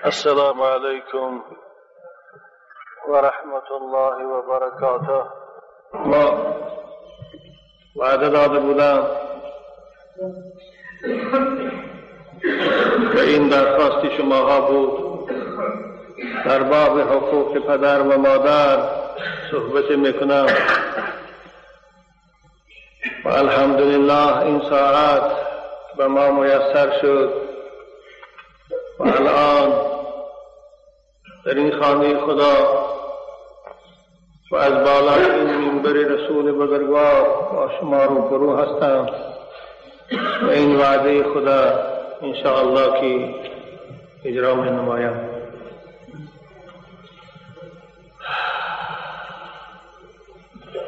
السلام علیکم و رحمت الله و برکاته. ما وعده داده بودم و این درخواست شماها بود در باب حقوق پدر و مادر صحبت میکنم و الحمدلله این ساعت به ما میسر شد و الان در این خانه خدا و از بالای این منبر رسول بزرگوار با شما روبرو هستم و این وعده خدا انشاءالله که اجرا می نمایم.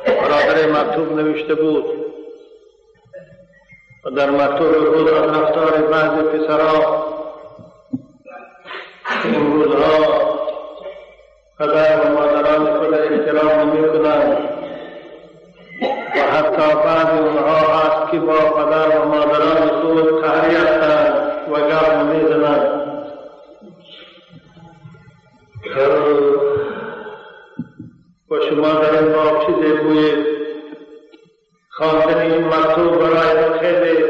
برادر مکتوب نوشته بود و در مکتوب بود از رفتار بعضی پسرها این روزها پدر و مادران خود احترام نمی کنند و حتی بعضی اونها هست که با پدر و مادران خود قهری هستند و گپ نمی زنند. و شما در این باب چیزی بگویید؟ خواندن این مکتوب برای من خیلی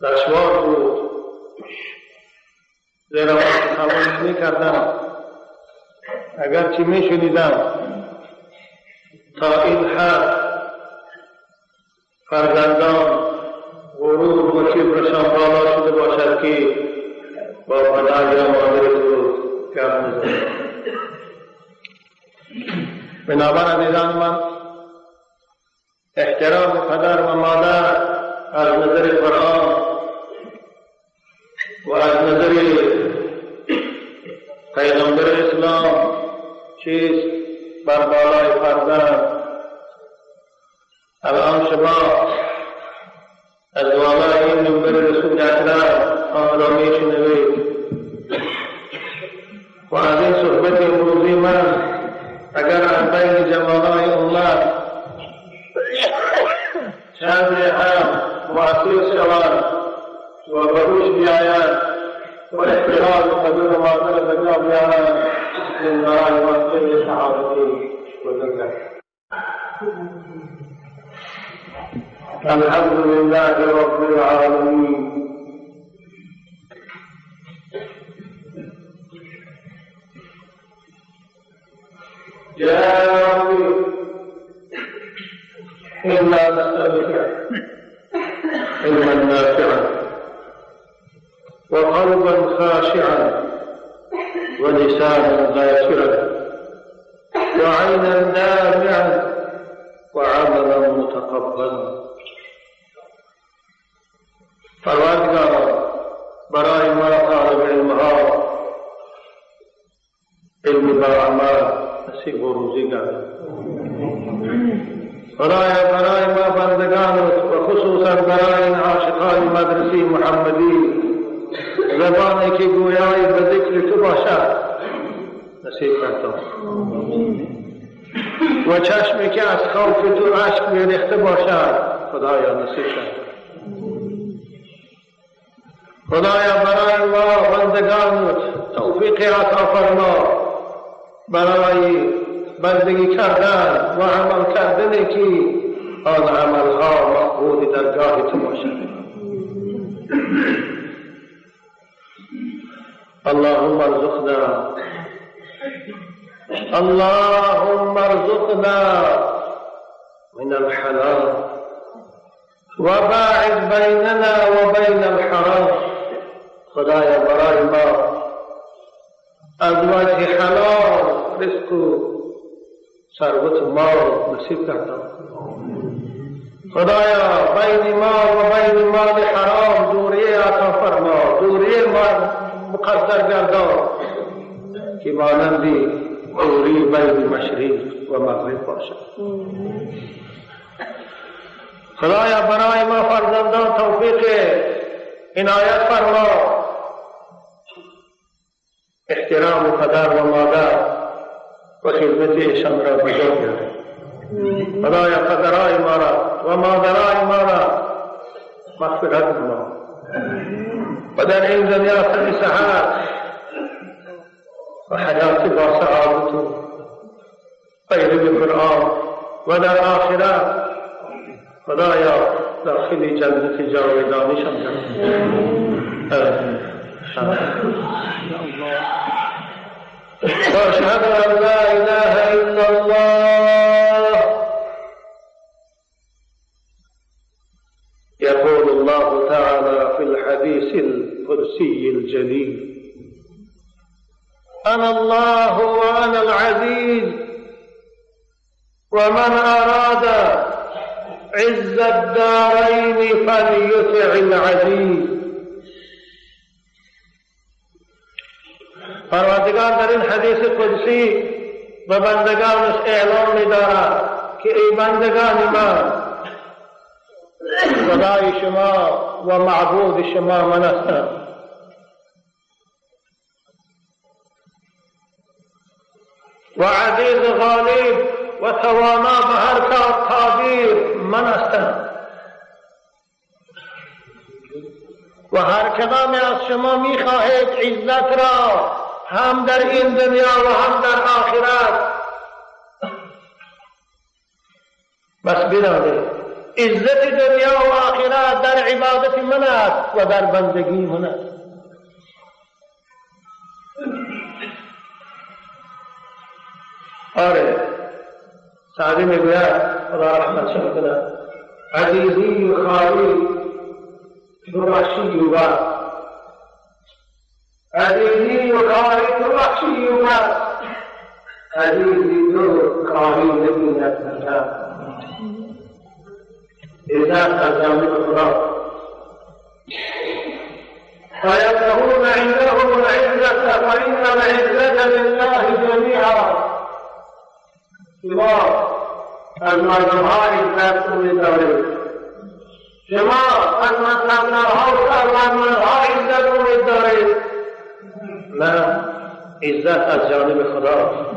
دشوار بود، زیرا من تحمل می‌کردم اگرچه می‌شنیدم تا این حد فرزندان غرور و کبرشان بالا شده باشد که با پدر یا مادر خود گپ نزنند. بنابراین عزیزان من، احترام پدر و مادر از نظر قرآن و از نظر پیغمبر اسلام چیست بر بالای فرزند. الان شما از بالای این منبر رسول اکرم آن را میشنوید و از این صحبت امروزی من اگر از بین جوانای امت چند هم مؤثر شوند و بروش بیاید و احترام پدر و مادر بجا بیارند، این برای واسطه سعادتی بزرگ است. الحمد لله رب العالمین. يا ربي إنا نسألك علما نافعا وقلبا خاشعا ولسانا ذاكرا وعينا دامعا وعملا متقبلا. پروردگارا برای ما طالب علمها علم با عمل نصیب و روزی گردد. خدایا برای ما بندگان و خصوصا برای این عاشقان مدرسه محمدی زبانی که گویای به ذکر تو باشد نصیب کردم و چشمی که از خوف تو اشک میریخته باشد خدایا نصیب کردم. خدایا برای ما بندگان توفیق عطا فرما برای بندگی کردن و عمل کردنی که آن عملها مقبول درگاه تو باشد. اللهم ارزقنا من الحلال وباعد بيننا وبين الحرام. خدایا برای ما از وجه حلال رزق و ثروت مال نصیب کردم. خدایا بین ما و بین مال حرام دوریه عطا فرما، دوریه مقدر گردان که مانندی دوری بین مشرق و مغرب باشد. خدایا برای ما فرزندان توفیق عنایت فرما، احترام پدر و مادر و خدمت ایشان را بجا بیاره. خدایا پدرای ما را و مادرای ما را مغفرت فرما و در این دنیا تبی صحت و حیات با سعادت و پیروی قرآن و در آخرت خدایا داخل جنت جاودانی واشهد ان لا اله الا الله. يقول الله تعالى في الحديث القدسي الجليل: أنا الله وأنا العزيز ومن أراد عز الدارين فليطع العزيز. پروردگار در این حدیث قدسی به بندگانش اعلام می‌دارد که ای بندگان من، خدای شما و معبود شما من هستم و عزیز غالب و توانا به هر کار قادر من هستم و هر کدام از شما می‌خواهید عزت را هم در این دنیا و هم در آخرت، بس بدانید عزت دنیا و آخرت در عبادت من است و در بندگی من است. آره سعدی میگوید خدا رحمت شما کند: عزیزی و خالی تو بخشی و بس، عزیزی و خالی تو بخشی و بس، عزیزی تو خالی نبیند نشد. عزت از جانب خدا. فيبتغون عندهم العزة فإن العزة لله جميعا. شما از مردمها عزت می‌دارید، شما از مذهب‌دارها و سرمندها عزت می‌دارید. نه، عزت از جانب خدا.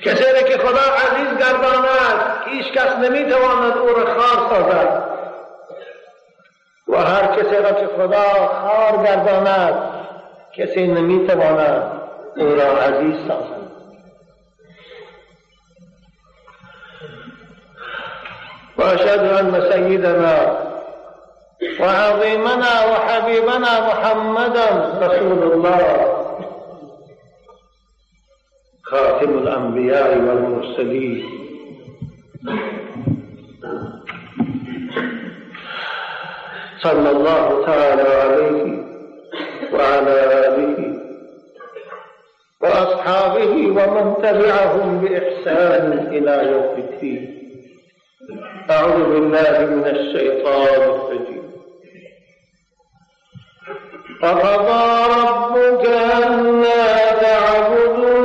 کسی را که خدا عزیز گرداند هیچ کس نمیتواند او را خوار سازد و هر کسی را که خدا خوار گرداند کسی نمیتواند او را عزیز سازد. واشهد ان سیدنا و عظیمنا و حبیبنا محمدا رسول الله خاتم الأنبياء والمرسلين صلى الله تعالى عليه وعلى آله وأصحابه ومن تبعهم بإحسان إلى يوم الدين. أعوذ بالله من الشيطان الرجيم. وقضى ربك ألا تعبدوا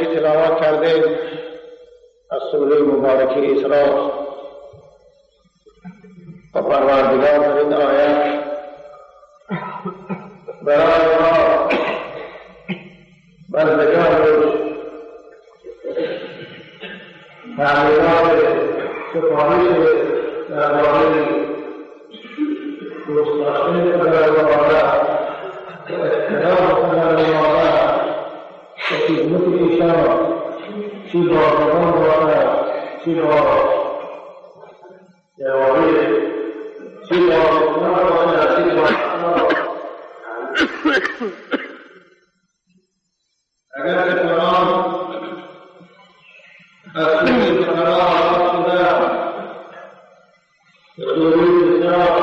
که تلاوت کردیم از سوره مبارکه اسراء و پروردگار در این آیت برای ما بندگانش تعمیرات سفارش درباره دوستداشتن پدر و مادر و احترام پدر و مادر و خدمت ایشان چی با زبان باشد چی با جواری چی با اطلاع باشد چی با اگر که قرآن از سوی قرآن آغاز شده سوره اسراء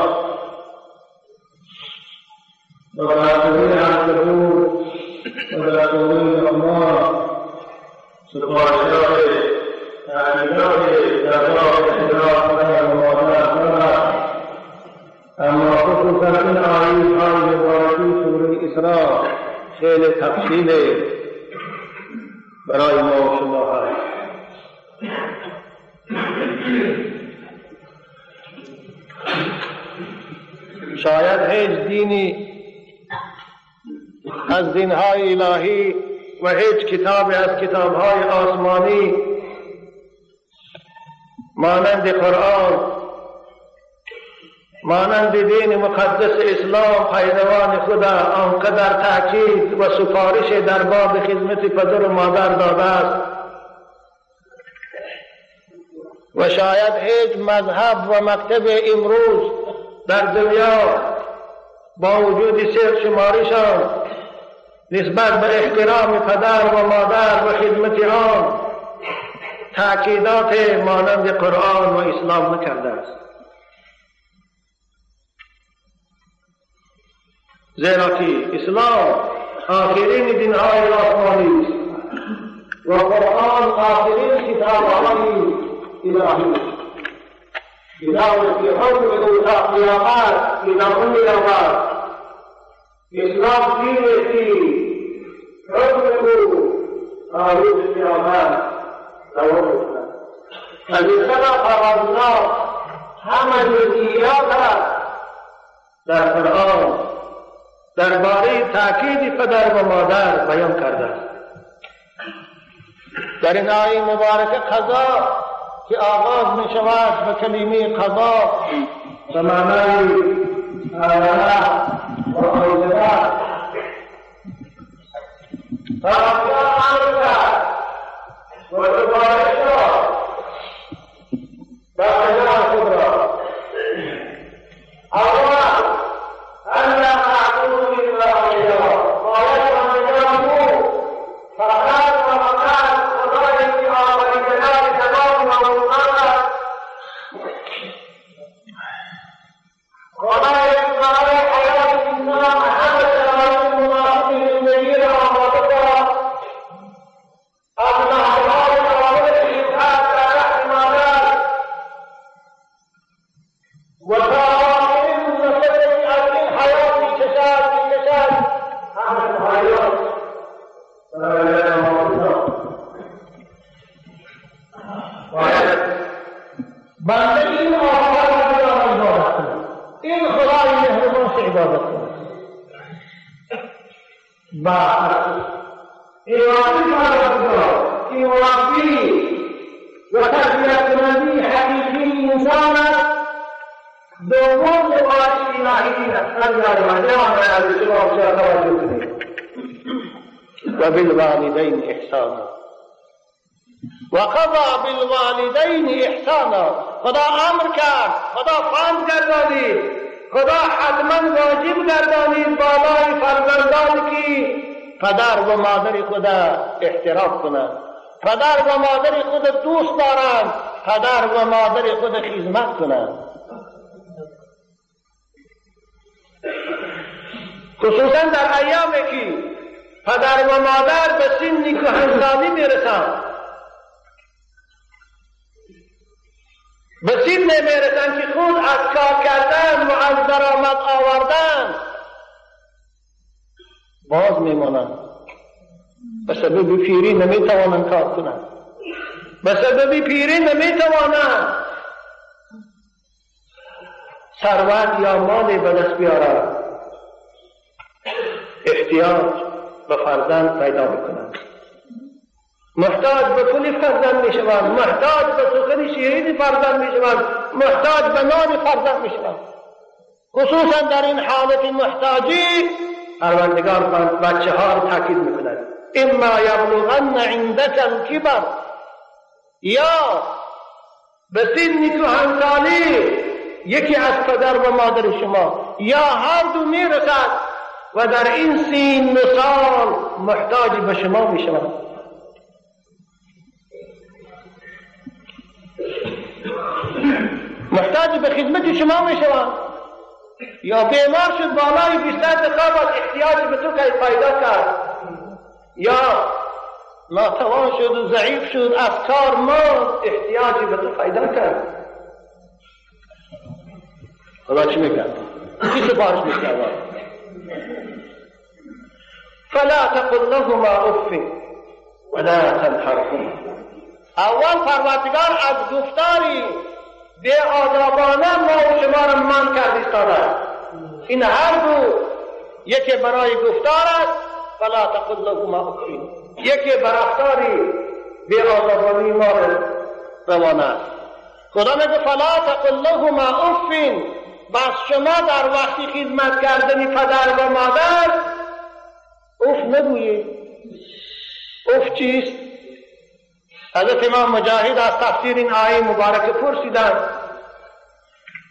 و در سوره عنکبوت و در سوره لقمان سفارشات تأکیدات در باب احترام پدر و مادر دارد، اما خصوصا این آیه‌های مبارکه سوره اسراء خیلی تفصیل برای ما و شما هست. شاید هیچ دینی از دینهای الهی و هیچ کتابی از کتابهای آسمانی مانند قرآن، مانند دین مقدس اسلام پیروان خدا آنقدر تأکید و سفارش در باب خدمت پدر و مادر داده است و شاید هیچ مذهب و مکتب امروز در دنیا با وجود صرف شمارشان نسبت به احترام پدر و مادر و خدمت آن تأکیدات مانند قرآن و اسلام نکرده است. زیرا که اسلام آخرین دین‌های آسمانی است و قرآن آخرین کتاب‌های الهی است. کتابی که حکم تا قیامت ادامه می‌یابد. اسلام دینی است که حکم او تا روز قیامت دوام می‌کند. از این سبب آغازنا همه جزئیات در قرآن درباره تأکید پدر و مادر بیان کرده است. در این آیه مبارکه قضا که آغاز می شود به کلمه قضا به معنای آمده و اوجده فاقیا امر کرد و سفارش داد به پدر خود را اول ان لا تعبدوا الا اياه قالت ومجانه فقال وفقال خدای که آفریدگار تمام و مطلق خدای که برای حیات انسان همه شرایط مناسب زندگی را آماده کرد از نهرهای عوامل شبهات در رحم مادر و بنده این آفرین را عبادت کند، این خدای مهربان سے عبادت کند. ایرانی پروردگار که مربی و تربیت کننده حقیقی انسان است، دوم سفارش الهی است. و بالوالدین احسانا وقضى بالوالدین احسانا. خدا امر کرد، خدا فرض گردانید، خدا حتما واجب گردانید بالای فرزندان که پدر و مادر خدا احترام کنند، پدر و مادر خود دوست دارند، پدر و مادر خود خدمت کنند. خصوصا در ایامی که پدر و مادر به سن کهنسالی میرسند، به سن میرسند که خود از کار کردن و از درآمد آوردن باز میمانند. به سبب پیری نمیتوانند کار کنند، به سبب پیری نمیتوانند ثروت یا مال به دست بیارند. احتیاج به فرزند پیدا میکنند، محتاج به پول فرزند میشوند، محتاج به سخن شیرین فرزند میشوند، محتاج به نان فرزند میشوند. خصوصا در این حالت محتاجی پروردگار بچه ها را تاکید میکند: اما یبلغن عندک الکبر، یا به سن کهنسالی یکی از پدر و مادر شما یا هر دو میرسد و در این سن و سال محتاج به شما میشوند. محتاج به خدمت شما میشوند، یا بیمار شد بالای بستر خواب از احتیاج به تو که پیدا کرد، یا ناتوان شد و ضعیف شد از کار ماند احتیاجی به تو پیدا کرد. خدا چی میکرد؟ چی سفارش میکرد؟ فلا تقل لهما اف ولا تنهرهما. اول پروردگار از گفتاری بی آدابانه ما و شما را من کرد ایستاده. این هر دو، یکی برای گفتار است فلا تقل لهما اف، یکی بر رفتاری بی آدابانه ما روانه است. خدا میگه فلا تقل لهما اف، بس شما در وقتی خدمت کردن پدر و مادر اف نگویید. اف چیست؟ حضرت امام مجاهد از تفسیر این آیه مبارک پرسیدند.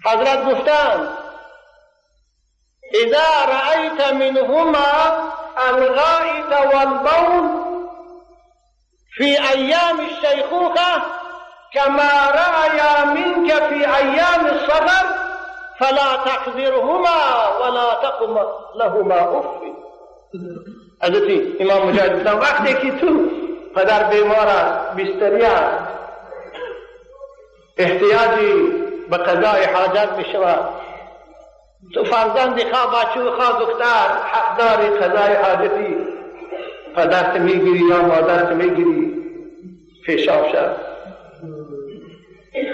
حضرت گفتند: اذا رأیت منهما الغائط والبول في ایام الشیخوخه كما رأی منك في ایام الصغر فلا تقذرهما ولا تقم لهما اف. حضرت امام مجاهد گفتند وقتی که تو پدر بیمار است، بستری است، احتیاجی به قضای حاجت می شود، تو فرزند خواه بچه خواه دختر حقداری قضای حاجتی پدرت میگیری یا مادرت میگیری پیشاف شد.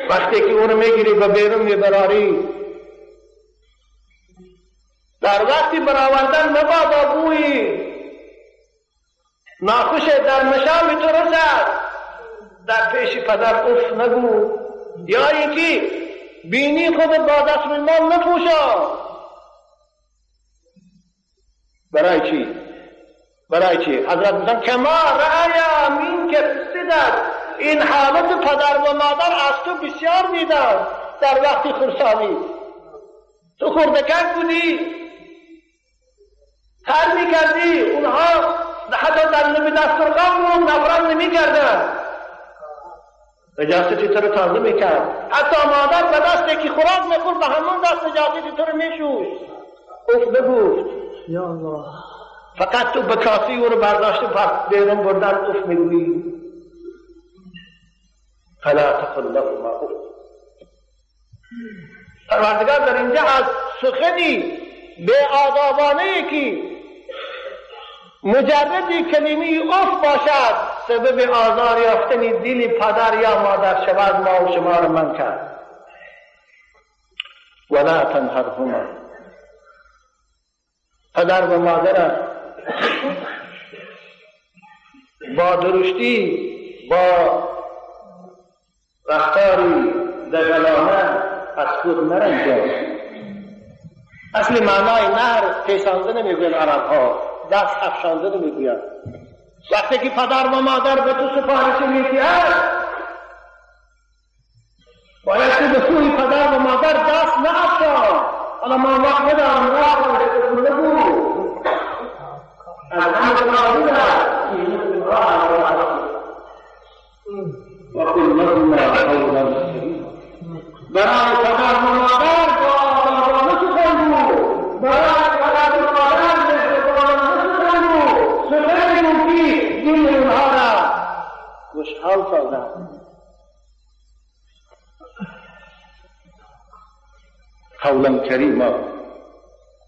وقتی که اون میگیری به بیرون میبراری، در وقتی برآوردن مبادا بویی ناخوش در مشام تو رسد، در پیش پدر اف نگو. یا اینکه بینی خود با دست رویمان نپوشا. برای چی؟ برای چی؟ حضرت میگن کما رأی منک الصغر، این حالت پدر و مادر از تو بسیار دیدن در وقتی خرسانی. تو خردکک بودی، تر میکردی، اونها حتی در نمی دسترقام نفران نمی کردن، نجاستی تو رو تازه میکرد. حتی مادر به دستی که خوراک میخورد به همون دست نجاستی تو رو میشوش. اف نگفت. یا الله. فقط تو به کاسی او رو برداشته بیرون بردن اف میگویی. فلا تقل لهما اف. پروردگار در اینجا از سخنی به آدابانه که مجردی کلمه اف باشد سبب آزار یافتن دل پدر یا مادر شود، ما و شما را من کرد. ولا تنهرهما، پدر و مادر با درشتی، با رفتاری دغلانه از خود نرنجان. اصل معنای نهر پیسانده نمیگوین عرب ها، دست افشانده نمیگوین. وقتی که پدر و مادر به تو سفارش میدهد باید که به سوی پدر و مادر دست نافشان. حالا ما وقت ندارم راه رو نگو وقل لهما قولا کریما. برای پدر و مادر با آدابانه سخن گو، برای پدر و مادر مهربانانه سخن گو، سخن گو که دل اونها را خوشحال سازد. قولا کریما.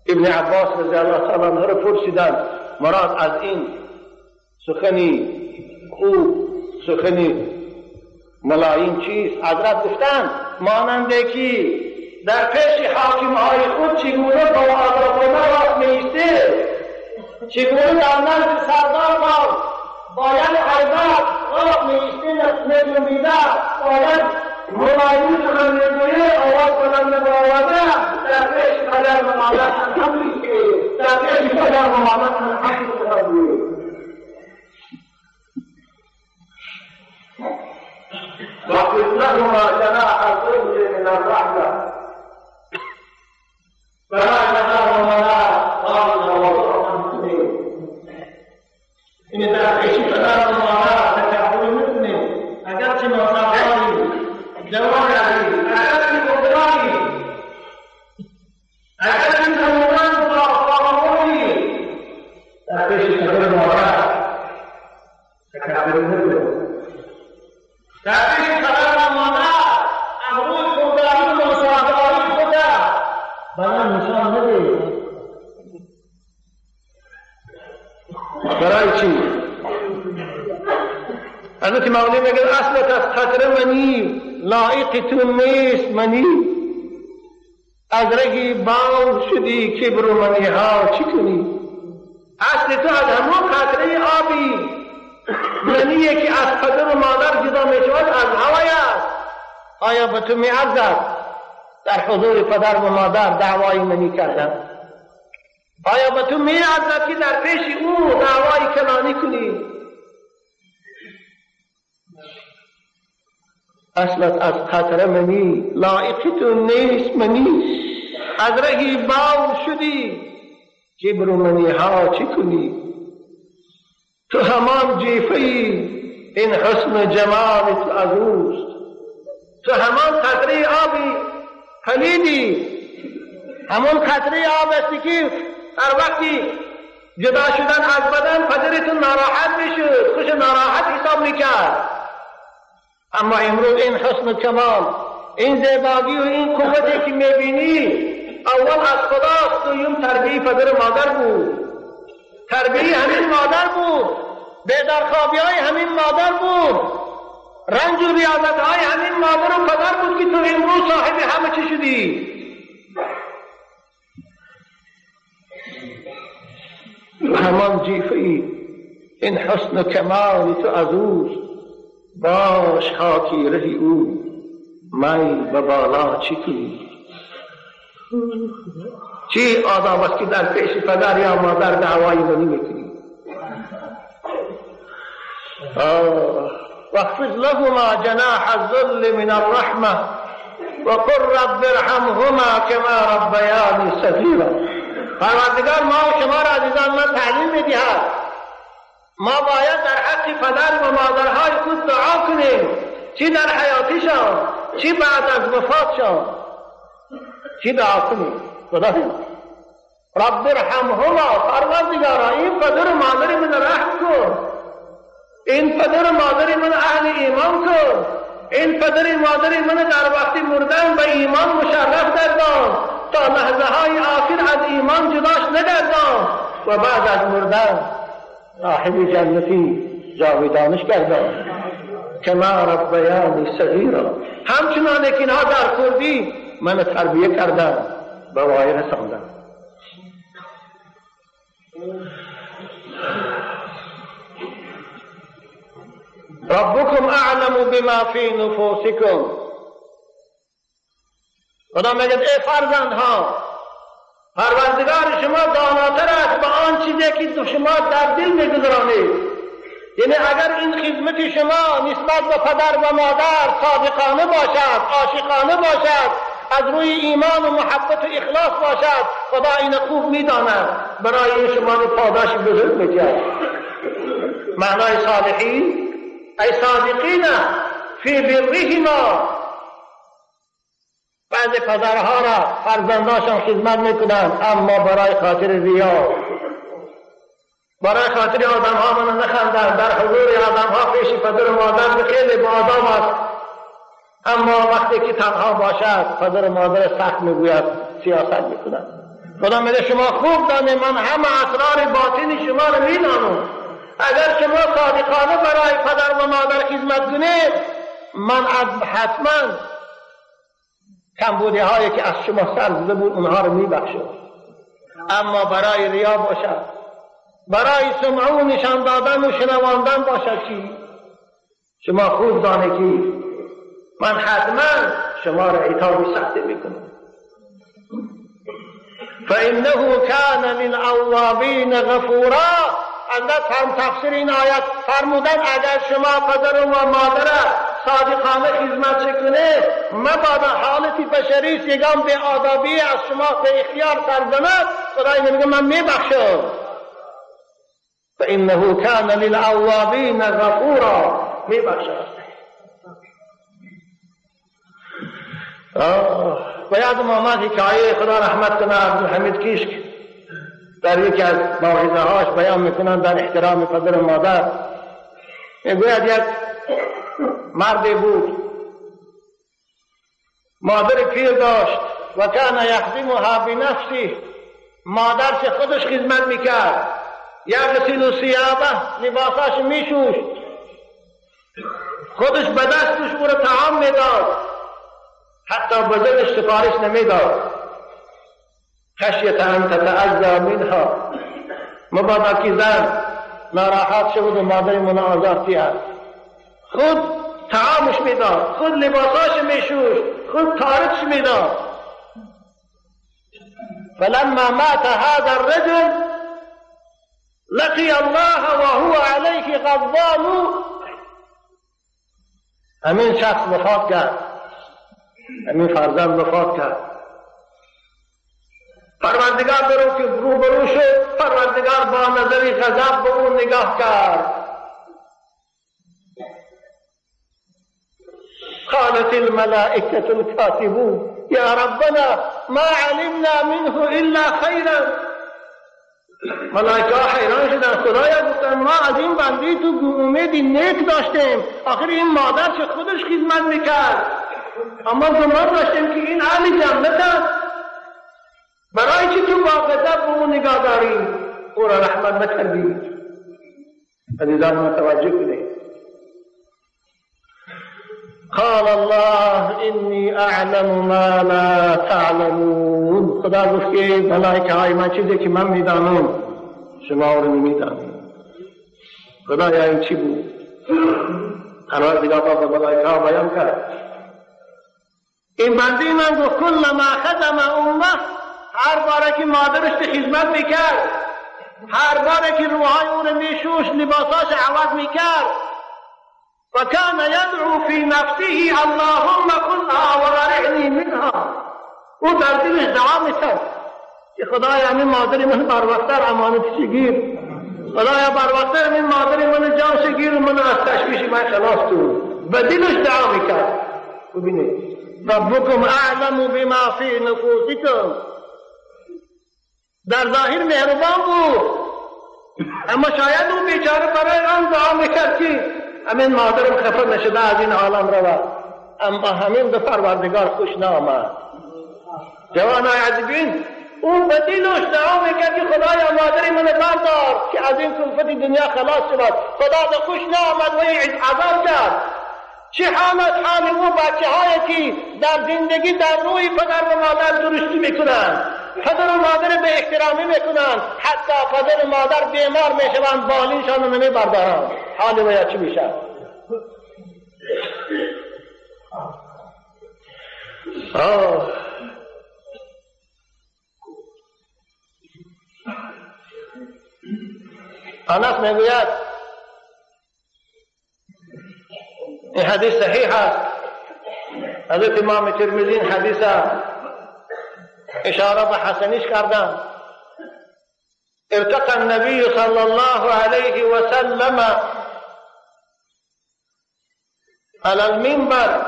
ابن عباس رضی الله تعالی عنه را پرسیدند مراد از این سخنی خوب، سخنی ملایم چیست؟ حضرت گفتند ماننده که در پیش حاکمهای خود چگونه با آدابانه راست میسته، چگونه در نزد سردار باید حیبت راست میسته نجومیده، باید ملایم سخن میگویه، آواز بلند برآورده، در پیش پدر و مادر همین که در پیش پدر و مادر همین که واخفض لهما جناح الذل من الرحمة فما جناحهما قال وضعهم این در پیش پدر و مادر تکبر میکنه، اگرچه ناسازگاری جوان عزیز، اگرچه مبتلایی، اگرچه تماما مراقبانی، در پیش پدر و مادر تکبر میکنه. در پیش پدر و مادر امروز خودداری و ناسازگاری خودت برای نشان نده. برای چی؟ حضرت مولی میگه اصلت از خطر منی لایق تو نیست، منی از رگی باو شدی کبر و منی ها چی کنی؟ اصل تو از همون خطره آبی منیه که از پدر و مادر جدا میشود، از هوای است. آیا به تو میعرضد در حضور پدر و مادر دعوای منی کردن؟ آیا به تو میعرضد که در پیش او دعوای کلانی کنی؟ اصلت از خطر منی لایق تو نیست، منی از رهی باو شدی کبر و منی ها چی کنی؟ تو همان جیفه‌ای این حسن جمال تو از اوست، تو همان قطره آبی پلیدی، همون قطره آب هستی که هر وقتی جدا شدن از بدن پدرتون ناراحت میشد، خوش ناراحت حساب میکرد. اما امروز این حسن کمال، این زیبایی و این قوتی که میبینی اول از خداست، دویم تربیه پدر و مادر بود، تربیه همین مادر بود، بیدارخوابی های همین مادر بود، رنج و ریاضت های همین مادر و پدر بود که تو امروز صاحب همه چی شدی. همان جیفه‌ای این حسن و کمال تو از اوست، باش خاکی رهی او میل به بالا چی کنی؟ چی آداب است که در پیش پدر یا مادر دعوای منی میکنی؟ واخفض لهما جناح الذل من الرحمة وقل رب ارحمهما كما ربياني صغيرا. پروردگار ما و شما را عزیزان من تعلیم میدهد ما باید در حق پدر و مادرهای خود دعا کنیم، چی در حیاتیشان چی بعد از وفاتشان، چی دعا کنیم؟ خدا رب ارحمهما، پروردگارا این پدر و مادر من رحم کن، این پدر و مادر من اهل ایمان کن، این پدر و مادر من در وقت مردن به ایمان مشرف گردان، تا لحظه های آخر از ایمان جداش نگردان و بعد از مردن صاحب جنتی جاویدانش گردان. کما ربیانی صغیرا، همچنان که اینها در کردی من تربیه کردن، به وای رساندن. ربكم اعلم بما في نفوسكم. خدا میگه ای فرزندها، پروردگار شما داناتر است به آن چیزی که شما در دل میگذرانید. یعنی اگر این خدمت شما نسبت به پدر و مادر صادقانه باشد، عاشقانه باشد، از روی ایمان و محبت و اخلاص باشد، خدا این خوب میداند برای شما پاداش بزرگ میدهد. معنای صالحین ای صادقین فی برهما، بعض پدرها را فرزنداشان خدمت میکنند اما برای خاطر ریا، برای خاطر آدمها من نخندند، در حضور آدمها پیش پدر و مادر خیلی با آدم است، اما وقتی که تنها باشد پدر و مادر سخت میگوید سیاست میکنند. خدا میگه شما خوب دانید من همه اسرار باطنی شما را میدانم، اگر شما صادقانه برای پدر و مادر خدمت کنید، من حتما کمبودی هایی که از شما سر زده بود اونها رو میبخشم. اما برای ریا باشد، برای سمع و نشان دادن و شنواندن باشد چی؟ شما خود دانه که من حتما شما را عتابی سخت میکنم. فإنه كان للأوابین غفورا. اندر تفسیر این آیت فرمودن اگر شما پدر و مادر صادقانه خدمت کنه، مبادا حالتی بشری سیگام به آدابی از شما به اختیار سرزند، خدای میگه من میبخشم. فإنه كان للأوابین غفورا، میبخشم. و یادم آمد حکایه خدا رحمت کنه عبدالحمید کیشک در یکی از موعظه هاش بیان میکنن در احترام پدر و مادر. میگوید یک مردی بود، مادر پیر داشت و کان یخدمها بنفسه، مادر چه خودش خدمت میکرد، یغسل ثیابه، لباساش میشوشت، خودش به دستش او را طعام میداد، حتی به زنش سفارش نمیداد، خشیت ان تتعذى منها، مبادا که زن ناراحت شود و مادر من آزارتی است. خود طعامش میداد، خود لباساش میشوشت، خود تارکش میداد. فلما مات هذا الرجل لقي الله وهو عليه غضبان. همین شخص وفات کرد، همین فرزند وفات کرد. پروردگار برو که روبرو شد، پروردگار با نظری غضب به اون نگاه کرد. قالت الملائکة الكاتبون یا ربنا ما علمنا منه الا خیرا. ملائکه حیران شدن، خدایا گفتن ما از این بنده تو امید نیک داشتیم، آخر این مادر چه خودش خدمت میکرد، اما گمان داشتیم که این اهل جنت است. برای چی تو با غضب به اون نگاه داری، او را رحمت نکردی؟ عزیزان متوجه کنید. قال الله انی اعلم ما لا تعلمون. خدا گفت که ملائکه های من چیزی که من میدانم شما رو نمیدانید. خدایا این چی بود؟ پروردگار با ملائکه ها بیان کرد. این بنده من گفت کلما خدم امه، هر باره که مادرش خدمت میکرد، هر باره که روحای او رو میشوش، لباساش عوض میکرد، و کان یدعو فی نفسه اللهم کلها وارحنی منها، او در دلش دعا میکرد که خدایا همین مادر من بروقتر امانتش گیر، خدایا بروقتر همین مادر من جانش گیر، من از تشویش من خلاص تو. به دلش دعا میکرد. ببینید ربکم اعلم بما فی نفوسکم. در ظاهر مهربان بود، اما شاید اون بیچاره برای آن دعا میکرد که همین مادرم خفه نشده از این عالم رود، اما همین به پروردگار خوش نامد. جوانای عزیزین، اون به دلش دعا میکرد که خدایا مادر من بردار که از این کلفت دنیا خلاص شود. خدا به خوش نامد و عذاب کرد. چه حال او بچه هایی که در زندگی در روی پدر و مادر درستی میکنند، پدر و مادر به احترامی میکنند، حتی پدر و مادر بیمار میشوند بالینشان رو نمیبردارند، حال باید چی میشه؟ انس میگوید این حدیث صحیح است، حضرت امام ترمذی این حدیث اشاره به حسنیش کردن. ارتقى النبي صلى الله عليه وسلم على المنبر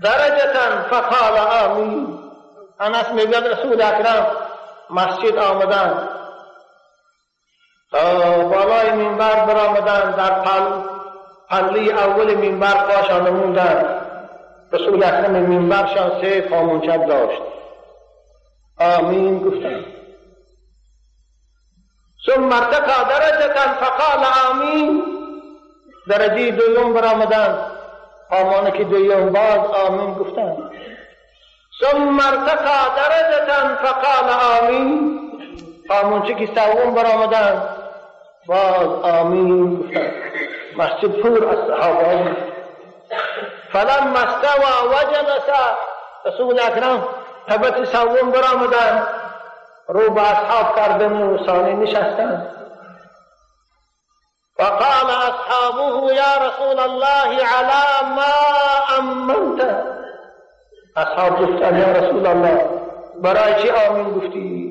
درجة فقال آمین. انس میگوید رسول اکرم مسجد آمدند، بالای منبر برآمدند، در پله اول منبر پاشان نمودند. رسول اکرم منبرشان 3 پامونچک داشت. آمین گفتند. ثم ارتقى درجة فقال آمین. درجه دوم برآمدند، آمانه که دوم باز آمین گفتند. ثم ارتقى درجة فقال آمین. آمونچه که سوم برآمدند باز آمین گفتند. مسجد پر از صحابه. فلما استوى وجلس، رسول اکرم طبقه سوم برآمدند، رو به اصحاب کردن و ثانی نشستند. فقال اصحابه یا رسول الله علی ما امنت. اصحاب گفتند یا رسول الله برای چی آمین گفتی؟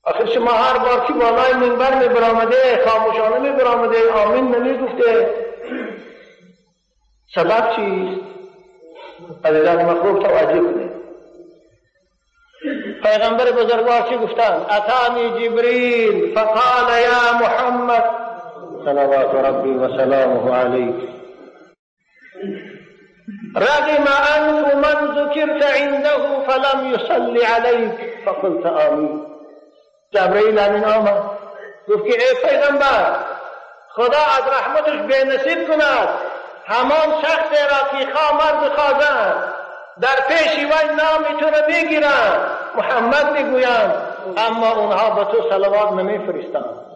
آخر شما هر بار که بالای منبر می برآمده خاموشانه می برآمده آمین نمی گفته، سبب چیست؟ عزیزان مخلوق توجه کنید. پیغمبر بزرگوار چی گفتند؟ اتانی جبریل فقال یا محمد صلوات ربی و سلامه علیک رغم انف من ذکرت عنده فلم يصلي عليك فقلت آمین. جبرئیل امین آمد گفت که ای پیغمبر خدا از رحمتش بے نصیب کند همان شخص را که مرد خواهند در پیش وی نام تو را میگیرند محمد میگویند اما اونها به تو صلوات نمیفرستند.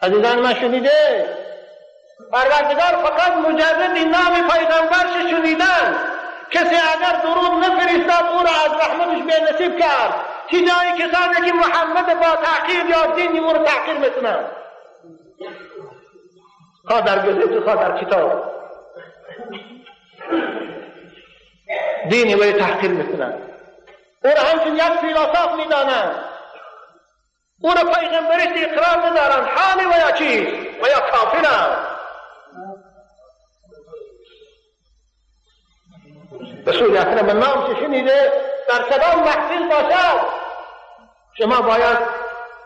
عزیزان من شنیده پروردگار فقط مجرد نام پیغمبرش شنیدن، کسی اگر درود نفرستاد او را از رحمتش بے نصیب کرد. چی جایی کسانی که محمد با تحقیر یا دین او را تحقیر میکنند، خواه در گزیت خواه در کتاب دینی وی تحقیر میکنند، او را همچون یک فیلسوف میدانند، او را پیغمبریش اقرار ندارند. حالی ویا چیست؟ ویا کافرند. رسول اکرم نام شنیده در کدام محفل باشد شما باید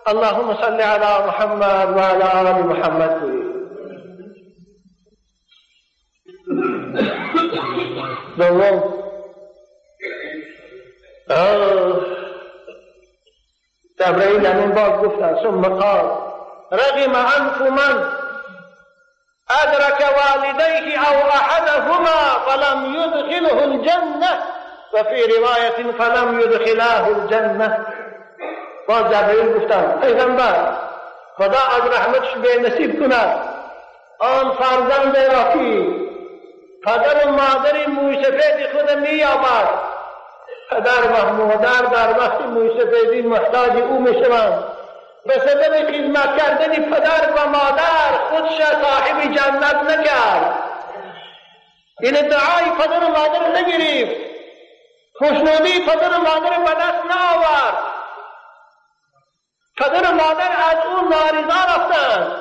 اللهم صل علی محمد و علی آل محمد گویید. دوم جبرئیل امین باز گفتند ثم قال رغم انف من ادرك والديه او احدهما فلم يدخله الجنه وفي روايه فلم يدخلاه الجنه. باز جبرئیل گفتند پیغمبر خدا از رحمتش بے نصیب کند آن فرزند را که پدر و مادر موی سفید خود مییابد، پدر و مادر در وقت موی سفیدی محتاج او میشوند، به سبب خدمت کردن پدر و مادر خودش صاحب جنت نکرد. این ادعای پدر و مادر نگرفت، خوشنودی پدر و مادر به دست نآورد، پدر و مادر از او نارضا رفتند.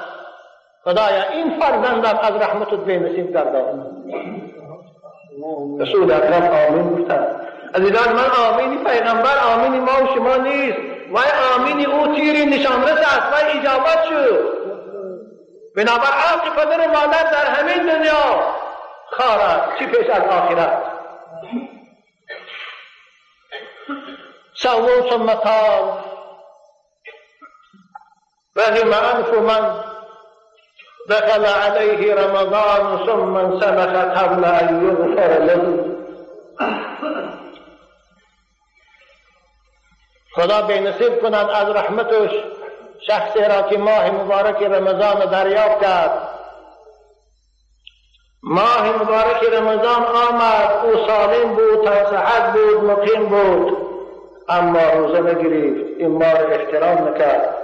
خدایا این فرزندم از رحمتت بے نصیب گردان. رسول اکرم آمین گفتند. عزیزان من آمینی پیغمبر آمینی ما و شما نیست، وای آمینی او تیری نشانرس است، وای اجابت شد. بنابر حق پدر و مادر در همین دنیا خار است، چی پیش از آخرت. سوم ثم قال رغم انف من دخل عليه رمضان ثم انسلخ قبل ان يغفر له. خدا بے نصیب کند از رحمتش شخصی را که ماه مبارک رمضان دریافت کرد. ماه مبارک رمضان آمد، او سالم بود، صحت بود، مقیم بود، اما روزه نگرفت، این ماه احترام نکرد.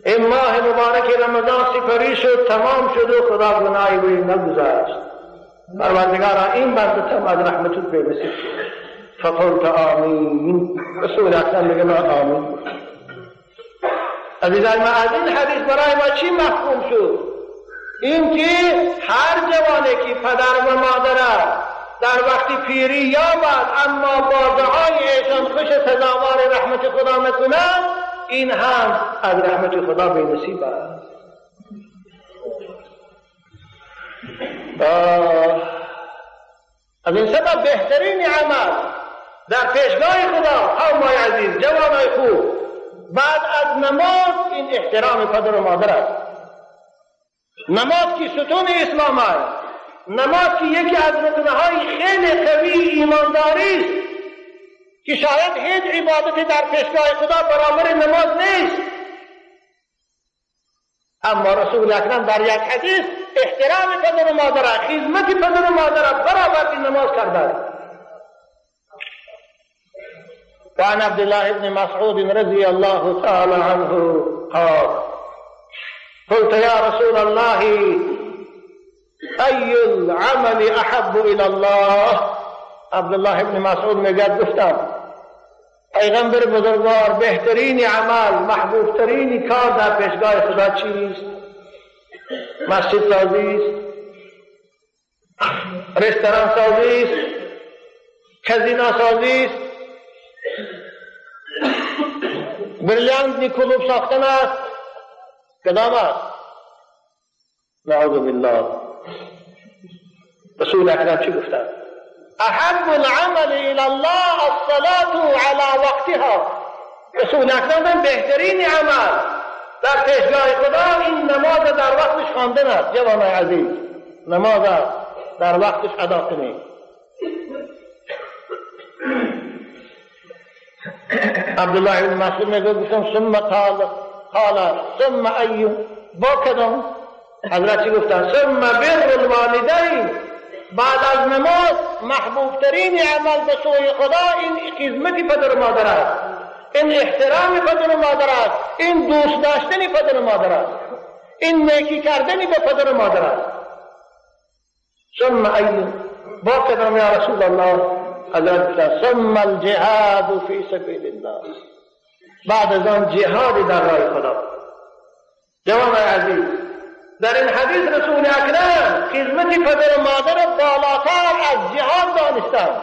این ماه مبارک رمضان سپری شد، تمام شد و خدا گناهی وی نگذاشت. پروردگارا این بندتم از رحمتت بے نصیب شد. فقلت آمین. رسول اکرم میگه من آمین. عزیزان من از این حدیث برای ما چی مفهوم شد؟ این که هر جوانی که پدر و مادر در وقت پیری یابد اما با دعای ایشان خوش سزاوار رحمت خدا نکند، این هم از رحمت خدا بے نصیب است. از این سبب بهترین عمل در پیشگاه خدا قومای عزیز، جوانای خوب، بعد از نماز این احترام پدر و مادر است. نماز که ستون اسلام است، نماز که یکی از رکنهای خیلی قوی ایمانداری است که شاید هیچ عبادت در پیشگاه خدا برابر نماز نیست. اما رسول اکرم در یک حدیث احترام پدر و مادر، خدمت پدر و مادر برابر نماز کرده. وعن عبد الله بن مسعود رضي الله تعالى عنه قال قلت يا رسول الله أي العمل أحب إلى الله. عبد الله بن مسعود میگوید گفتم پیغمبر بزرگوار بهترین عمل، محبوب ترین کار در پیشگاه خدا چیست؟ مسجد سازی است، رستوران سازی است، کازینو سازی است، بریلیانت کلوب ساختن است، کدام است؟ نعوذ بالله. رسول اکرم چی گفتند؟ احب العمل الى الله الصلاة على وقتها. رسول اکرم بهترین عمل در پیشگاه خدا این نماز در وقتش خواندن است. جوانای عزیز، نماز در وقتش ادا کنید. عبدالله بن مسعود میگوید ثم قال ثم ای با کدام؟ حضرت چی گفتن؟ ثم بر الوالدین. بعد از نماز محبوب ترین عمل به سوی خدا این خدمت پدر و مادر است، این احترام پدر و مادر است، این دوست داشتن پدر و مادر است، این نیکی کردن به پدر و مادر است. ثم ای با کدام یا رسول الله؟ حضرت گفتن ثم الجهاد فی سبیل الله. بعد از آن جهاد در راه خدا. جوانای عزیز، در این حدیث رسول اکرم خدمت پدر و مادر بالاتر از جهاد دانستند.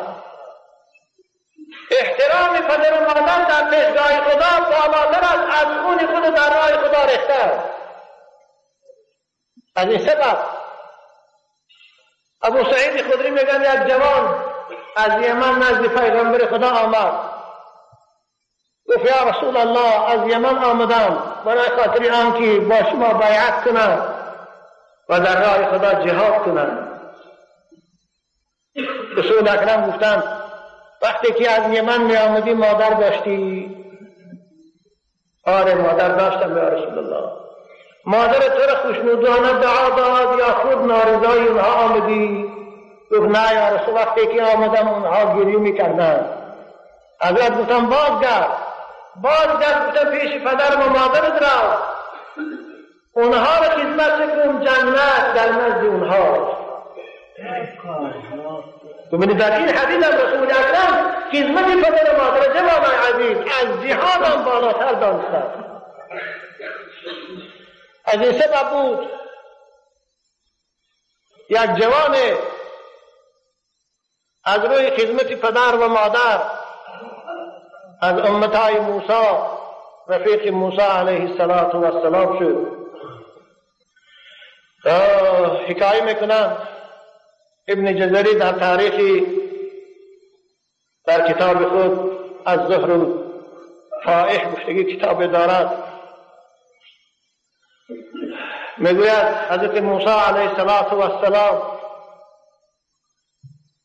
احترام پدر و مادر در پیشگاه خدا بالاتر از خون خود در راه خدا ریختند. از این سبب ابو سعید خدری میگن یک جوان از یمن نزد پیغمبر خدا آمد، گفت یا رسول الله از یمن آمدم برای خاطر آنکه با شما بیعت کنم و در راه خدا جهاد کنم. رسول اکرم گفتند وقتی که از یمن می آمدی مادر داشتی؟ آره مادر داشتم یا رسول الله. مادر تو را خوشنودانه دعا داد یا خود نارضای اونها آمدی؟ گفت نه یا رسول، وقتی که آمدم اونها گریه می کردن. حضرت گفتم بازگرد گفتم پیش پدر و مادرت را، اونها را خدمت کن، جنت در نزد اونها. تو بینید در این حدیث هم رسول اکرم خدمت پدر و مادر جوانای عزیز از جهاد هم بالاتر دانستند. از این سبب بود یک جوان از روی خدمت پدر و مادر از امتای موسی رفیق موسی علیه السلام شد. حکایه میکنم ابن جزری در تاریخی در کتاب خود از زهر فائح گفتگی کتاب دارد، میگوید حضرت موسی علیه السلام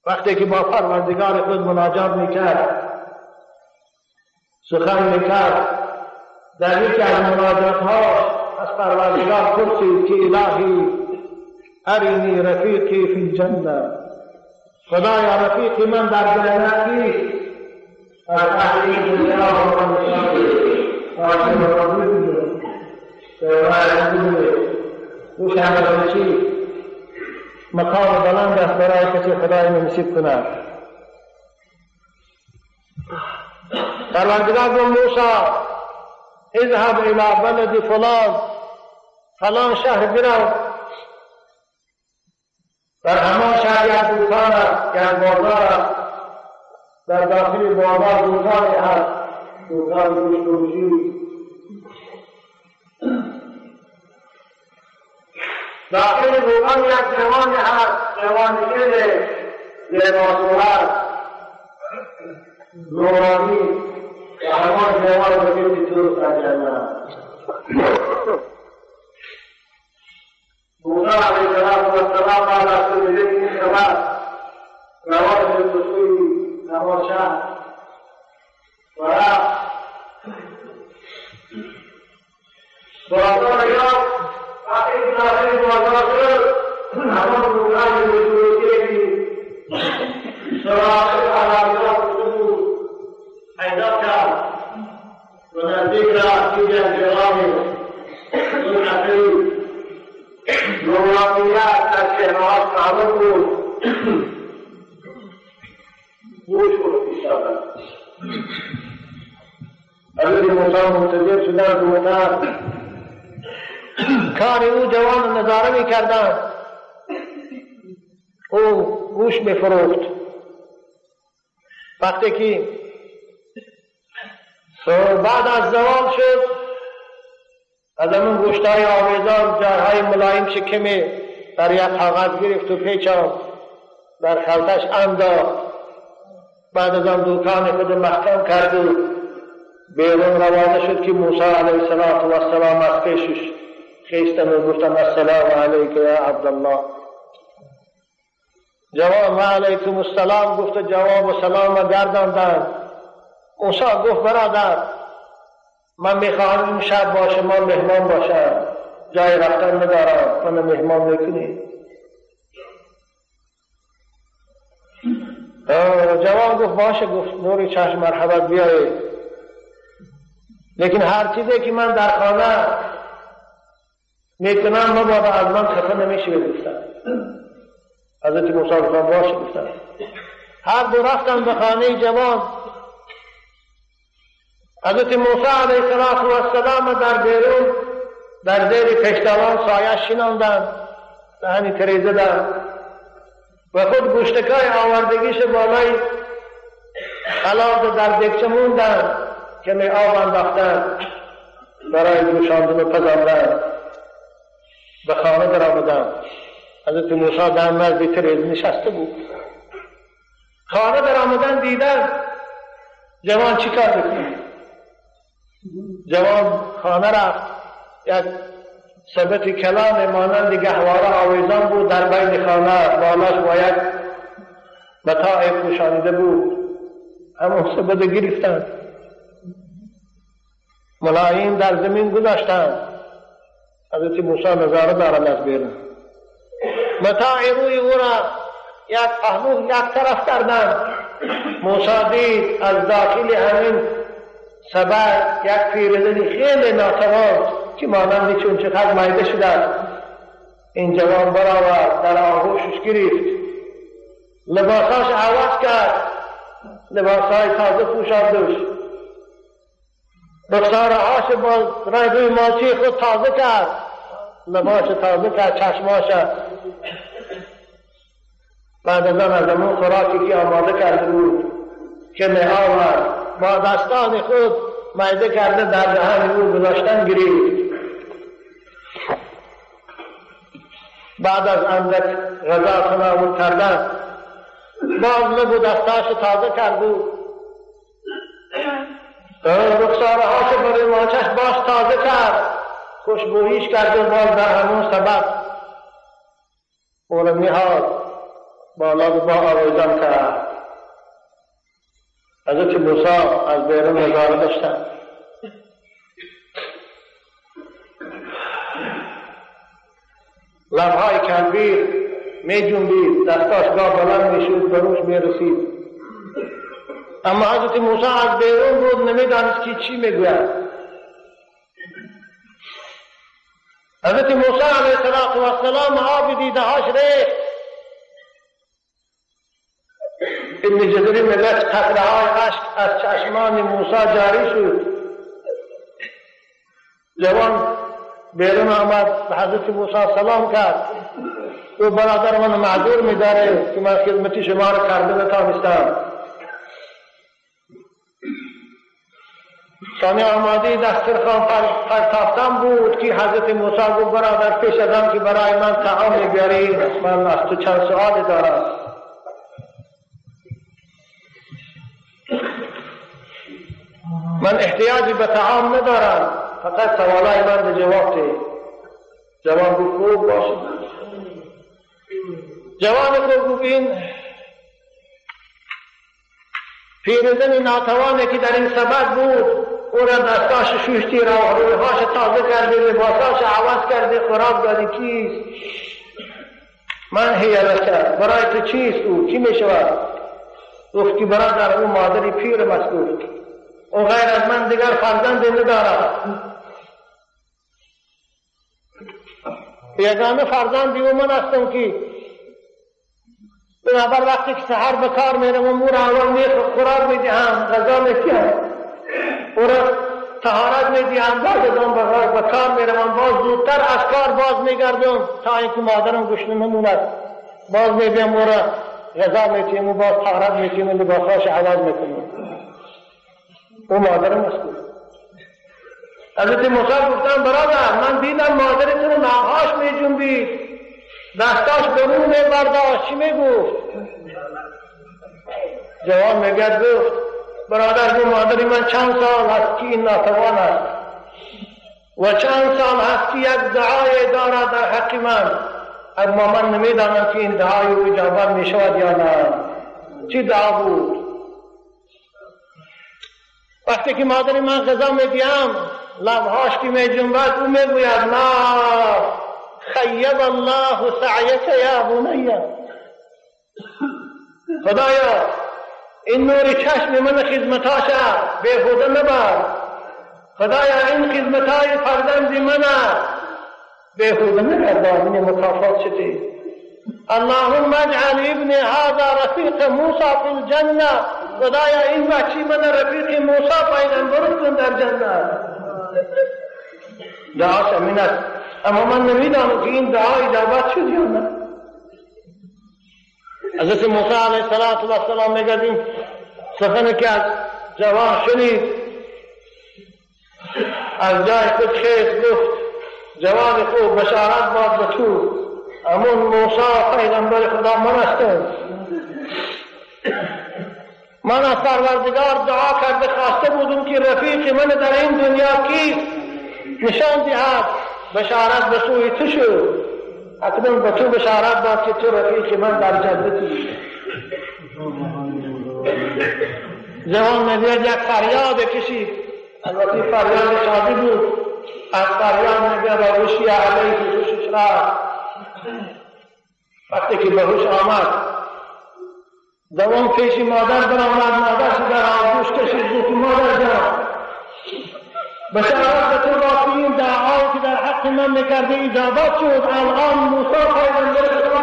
وقتی که با پروردگار خود مناجات میکرد، سخن میکرد، در یکی از مناجات‌ها از پروردگار پرسید که الهی ارینی رفیقی فی الجنه، خدایا رفیقی من در جنت کیست؟ از اهل دنیا و من چی مقام بلند است برای کسی خدای نصیب کند. پروردگار گفت موسی اذهب الى بلد فلان شهر برو، در همان شهر یک دوکان است، یک بازار است، در داخل بازار دوکانی هست، دوکان گوشت فروشی. داخل دوکان یک جوانی هست، جوانی که لباسو هست، نورانی که همان جوان بگیدی تو در جنت. موسی علیه السلام بعد از سمیده این خبر روان شد به سوی نماز شهر و رفت. بازار یافت. وقتی که داخل بازار شد همان روزهای بزرگی سراغ علاقات بود پیدا کرد و نزدیک رفت که جرامی اون حقیق نورامیت در چهرهاش معلوم بود. گوش بود ایستادن. حضرت موسی منتظر شدن دوتر کار او جوان نظاره می کردن. او گوش می فروخت. وقتی که بعد از زوال شد از همون گوشتهای آویزان جایهای ملایم شکمی در یک کاغذ گرفت و پیچاند در خلطش انداخت. بعد از آن دکان خود محکم کرد و بیرون روانه شد که موسی علیه السلام از پیشش خیستن و گفتن السلام علیک یا عبدالله. جواب و علیکم السلام گفت و جواب و سلام گرداندند. موسی گفت برادر من میخواهم این شب با شما مهمان باشم، جای رفتن ندارم، من مهمان میکنی؟ جواب گفت باشه. گفت نوری چشم مرحبت بیایید، لیکن هر چیزی که من در خانه میکنم مبادا از من خفه نمیشه گفتن. حضرت موسی گفتن باشه گفتن. هر دو رفتن به خانه جوان. حضرت موسی علیه السلام در بیرون در زیر پشتوان سایه شیناندند، دهنی تریزه داد و خود گوشتکای آوردگیش بالای خلاط در دکچه موندند که می آب انداختند برای جوشاندن و پزاندن. به خانه در آمدند. حضرت موسی در نزد تریزه نشسته بود. خانه در آمدن دیدن جوان چی کار بکنه. جوان خانه رفت. یک ثبت کلان مانند گهواره آویزان بود در بین خانه، بالاش با یک متاع پوشانیده بود. همون ثبت گرفتند، ملایم در زمین گذاشتند. حضرت موسی نظاره دارند از بیرون. متاع روی او را یک پهلو یک طرف کردند. موسی دید از داخل همین سبد یک پیرزنی خیلی ناتوان که مانندی چون چقدر مایده شده. این جوان برآورد، در آغوشش گرفت، لباساش عوض کرد، لباسای تازه پوشاندش، رخسارهاش با رنگوی مالچی خود تازه کرد، لباس تازه کرد، چشماش. بعد از آن از همون خوراکی که آماده کرده بود که می آورد با دستان خود مایده کرده در دهن او گذاشتن گرفت. بعد از اندک غذا تناول کردن باز لب و دستاش تازه کرد و رخسارهاش برای ماچش باز تازه کرد، خوشبوییش کرد و باز در همون سبب او را میهاد بالا با آویزان کرد. حضرت موسی از بیرون نظاره داشتند. لبهای کلبیر می جنبید، دستاش گاه بلند می شد، به روش می رسید. اما حضرت موسی از بیرون بود، نمی دانست که چی می گوید. حضرت موسی علیه السلام آب دیده هاش ریخت. ابن جزری میگوید قطره های اشک از چشمان موسی جاری شد. جوان بیرون آمد، به حضرت موسی سلام کرد. او برادر من معذور می‌داره که من خدمت شما را کرده نتوانستم. ثانی آماده دسترخوان پرتافتن بود که حضرت موسی گفت برادر پیش از آن که برای من طعام می‌بری من از تو چند سؤال دارم. من احتیاجی به طعام ندارم، فقط سوالای من به جواب ده. جوان گفت خوب باشه. جوان خوب بین پیرزن ناتوانی که در این سبد بود او را دستاش شوشتی را رویهاش تازه کرده، لباساش عوض کرده، خوراک دادی. کیست؟ من هیلته. برای تو چیست او؟ کی می شود؟ گفت که برادر او مادری پیر مسکوت، او غیر از من دیگر فرزند ندارد. یگانه فرزندی او من هستم که بنابر وقتی که سحر به کار میرم او را اول خوراک میدهم، غذا میدهم، او را طهارت میدهم، بعد از آن به کار میروم، باز زودتر از کار باز میگردم تا اینکه مادرم گشنه نموند، باز میدیم او را غذا میدیم و باز طهارت میدیم و لباساش عوض میکنیم. او مادرم مسکوت. حضرت موسی گفتن برادر من دیدم مادرت رو ناهاش میجنبید، دستاش به رو میبرداشت. چی میگفت؟ جوان میگد گفت برادر گفت مادری من چند سال هست که این ناتوان است و چند سال هست که یک دعای دارد در حق من، اما من نمیدانم که این دعای او اجابت میشود یا نه. چی دعا بود؟ وقتی که مادری من غذا میدیم لبهاش که میجنبد او میگوید نه خیب الله سعیک یا بنی، خدایا این نور چشم من خدمتاش بیهوده نبر، خدایا این خدمتای فرزند من بیهوده نگردان، این مکافات شده. اللهم اجعل ابن هذا رفیق موسی فی الجنه، خدایا این بچی من رفیق موسی پیغمبر کن در جنت. دعا امین است، اما من نمیدانم که این دعا اجابت شد یا نه. حضرت موسی علیه السلام میگه سخنی که از جوان شنید از جای خود خیز گفت جوان خوب بشارت باد به تو، امون موسی پیغمبر خدا من هستم. من از پروردگار دعا کرده خواسته بودم که رفیق من در این دنیا کیست نشان دهد، بشارت به سوی تو شد. اکنون به تو بشارت داد که تو رفیق من در جنتی. جوان میگوید یک فریاد کشید، البته فریاد شادی بود. از فریاد میگوید روشی علیه روشش را. وقتی که به هوش آمد جوان پیش مادر برآمد، مادرش در آغوش کشید گفت مادر جان بشارت به تو داد که این دعا که در حق من میکرده اجابت شد. الان موسی پیغمبر خدا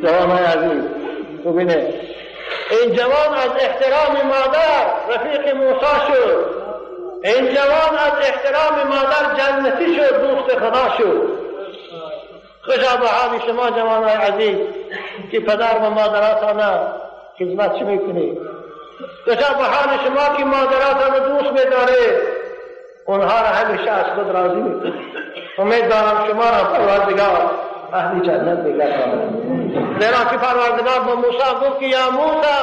جوان عزیز ببینه این جوان از احترام مادر رفیق موسی شد، این جوان از احترام مادر جنتی شد، دوست خدا شد. خوشا به حال شما جوانای عزیز که پدر و مادراتان خدمت میکنید. خوشا به حال شما که مادراتان دوست میدارید، اونها را همیشه از خود راضی میکنید. امید دارم شما را پروردگار اهل جنت بگرداند. زیرا که پروردگار با موسی گفت که یا موسی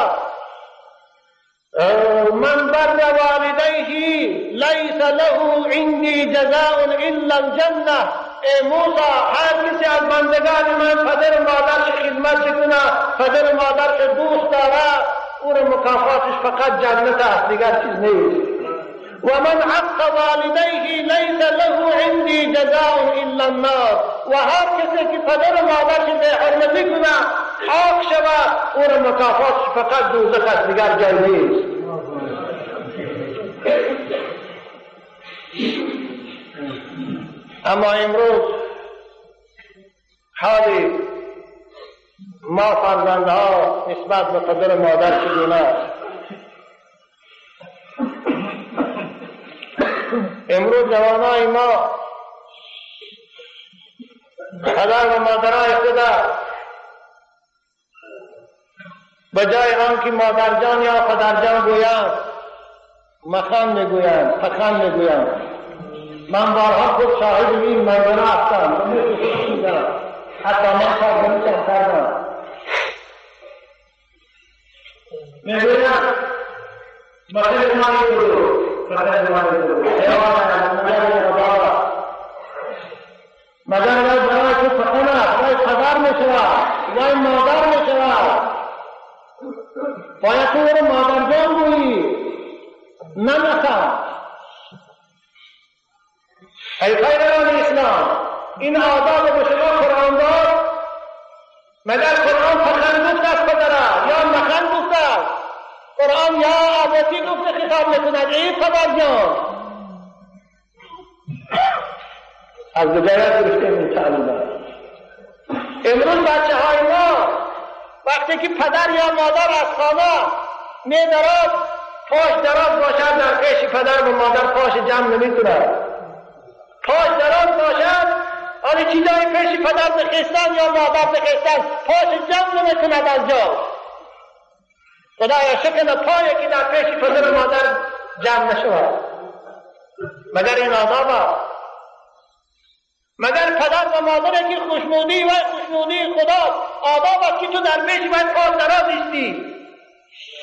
من بر والدیه لیس له عندی جزاء الا الجنه. ای موسی هر کسی از بندگان من پدر مادرش خدمت کنه، پدر مادرش دوست داره، او را مکافاتش فقط جنت است، دیگر چیز نیست. و من حق والدیه لیس له عندی جزاء الا النار. و هر کسی که پدر مادرش به حرمتی کنه خاک شود، او را مکافاتش فقط دوزخ است، دیگر جای نیست. اما امروز حالی ما فرزندها نسبت به پدر مادر چگونه است؟ امروز جوانای ما پدر و مادرای خود به جای آنکه مادرجان یا پدرجان گویند مخن میگویند، پخن میگویند. من بارها خود شاهد این منظره هستم. حتی من کارگری کردم میگویند مثل مانی برو مثل مانی برو مگر وی برای تو پخنه وی پدر میشود وی مادر میشود. باید تو رو مادرجان گویی نه مخن. ای پیروان اسلام، این آداب به شما قرآن داد؟ مگر قرآن پخن گفت از پدره یا مخن گفت است؟ قرآن یا ابوتی گفت خطاب میکند ای پدرجان. از بجایت درسته این تعلیمات. امروز بچه های ما وقتی که پدر یا مادر از خانه میدرد پاش دراز باشد در پیش پدر و مادر پاش جمع نمیکند. پاش دراز باشد آن چیزای پیش پدر بخیستن یا مادر بخیستن پاش جمع نمیکند از جا. خدایا شکل پایی که در پیش پدر و مادر جمع نشود. مگر این آداب مگر پدر و مادر که خوشنودی و خوشنودی خدا آداب است که تو در پیش باید پاس دراز ایستی.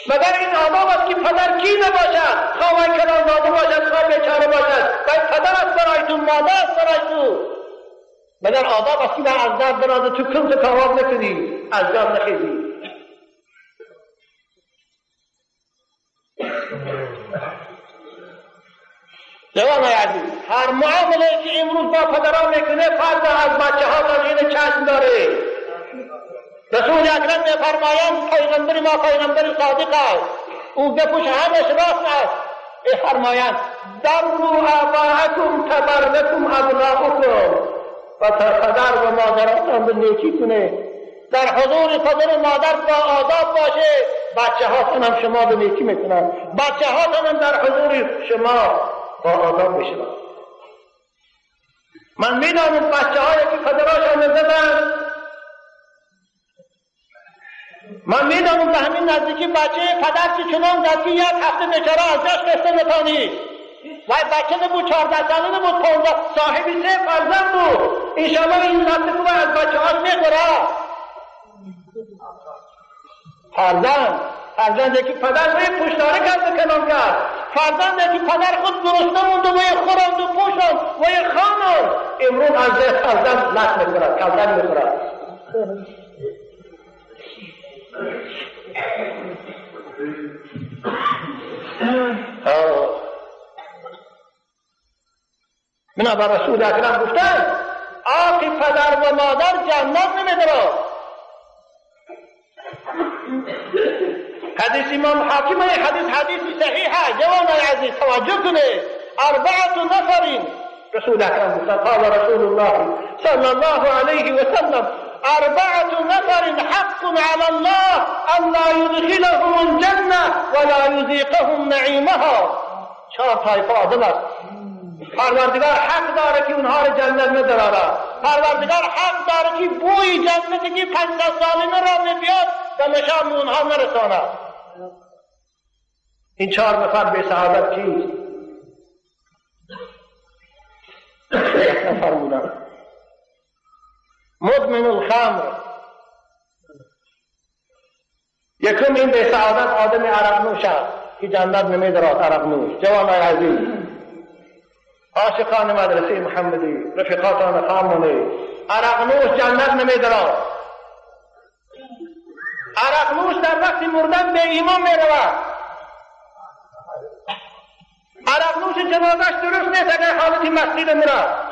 مگر این آداب است که پدر کی نباشد، خواه کلام داده باشد، خواه بیچاره باشد، باید پدر است برای تو، مادر است برای تو. مگر آداب است که از درد دراز تو کم تکاواب نکنی، از جا نخیزی. جوانای عزیز، هر معامله که امروز با پدران میکنه فرد از بچه ها تغییر چشم داره. رسول اکرم میفرمایند پیغمبر ما پیغمبر صادق است، او بپوش همش راست است. میفرمایند بروا آباءکم تبرکم ابناؤکم، و پدر و مادراتان به نیکی کنه. در حضور پدر و مادر با آداب باشه، بچه هاتون هم شما به نیکی میکنن. بچه هاتون هم در حضور شما با آداب میشن. من میدانم بچه هایی که پدراشان میزدن، من میدانم به همین نزدیکی بچه پدر که چنان زد که یک هفته بیچاره از جاش قصه نتانید. و بچه نبود 14 ساله نبود 15 صاحبی 3 فرزند بود. انشاءالله این نسل که از بچه هاش میخوره. فرزندی که پدر روی پشتاره کرد کنام کرد، فرزندی که پدر خود درسته موند و خوراند و پوشاند و خواند، امروز از ده فرزند لط میخورد، کلدن میخورد. بنابر رسول اکرم گفتن آقی پدر و مادر جنت نمیدرد. حدیث امام حاکم ہے، حدیث صحیح ہے. جوانای عزیز توجه کنید. 4 نفر رسول اکرم گفتن قال رسول الله صلی الله علیه و سلم 4 نفر حق على الله ان لا يدخلهم الجنه ولا يذيقهم نعيمها. 4 طایفه آدم است پروردگار حق داره که اونها رو جنت نداره. پروردگار حق داره که بوی جنتی که 500 سالینه را میبیاد و نشان اونها نرساند. این 4 نفر به سعادت چیست؟ 1 نفر بودن مدمن الخمر. یکم این به سعادت آدم عرق نوش است که جنت نمیدرد. عرق نوش. جوانای عزیز، عاشقان مدرسه محمدی، رفیقاتان خامنه، عرق نوش جنت نمیدرد. عرق نوش در وقت مردن به ایمان میرود. عرق نوش جنازش درست نیست اگر حالتی مسجد میرد.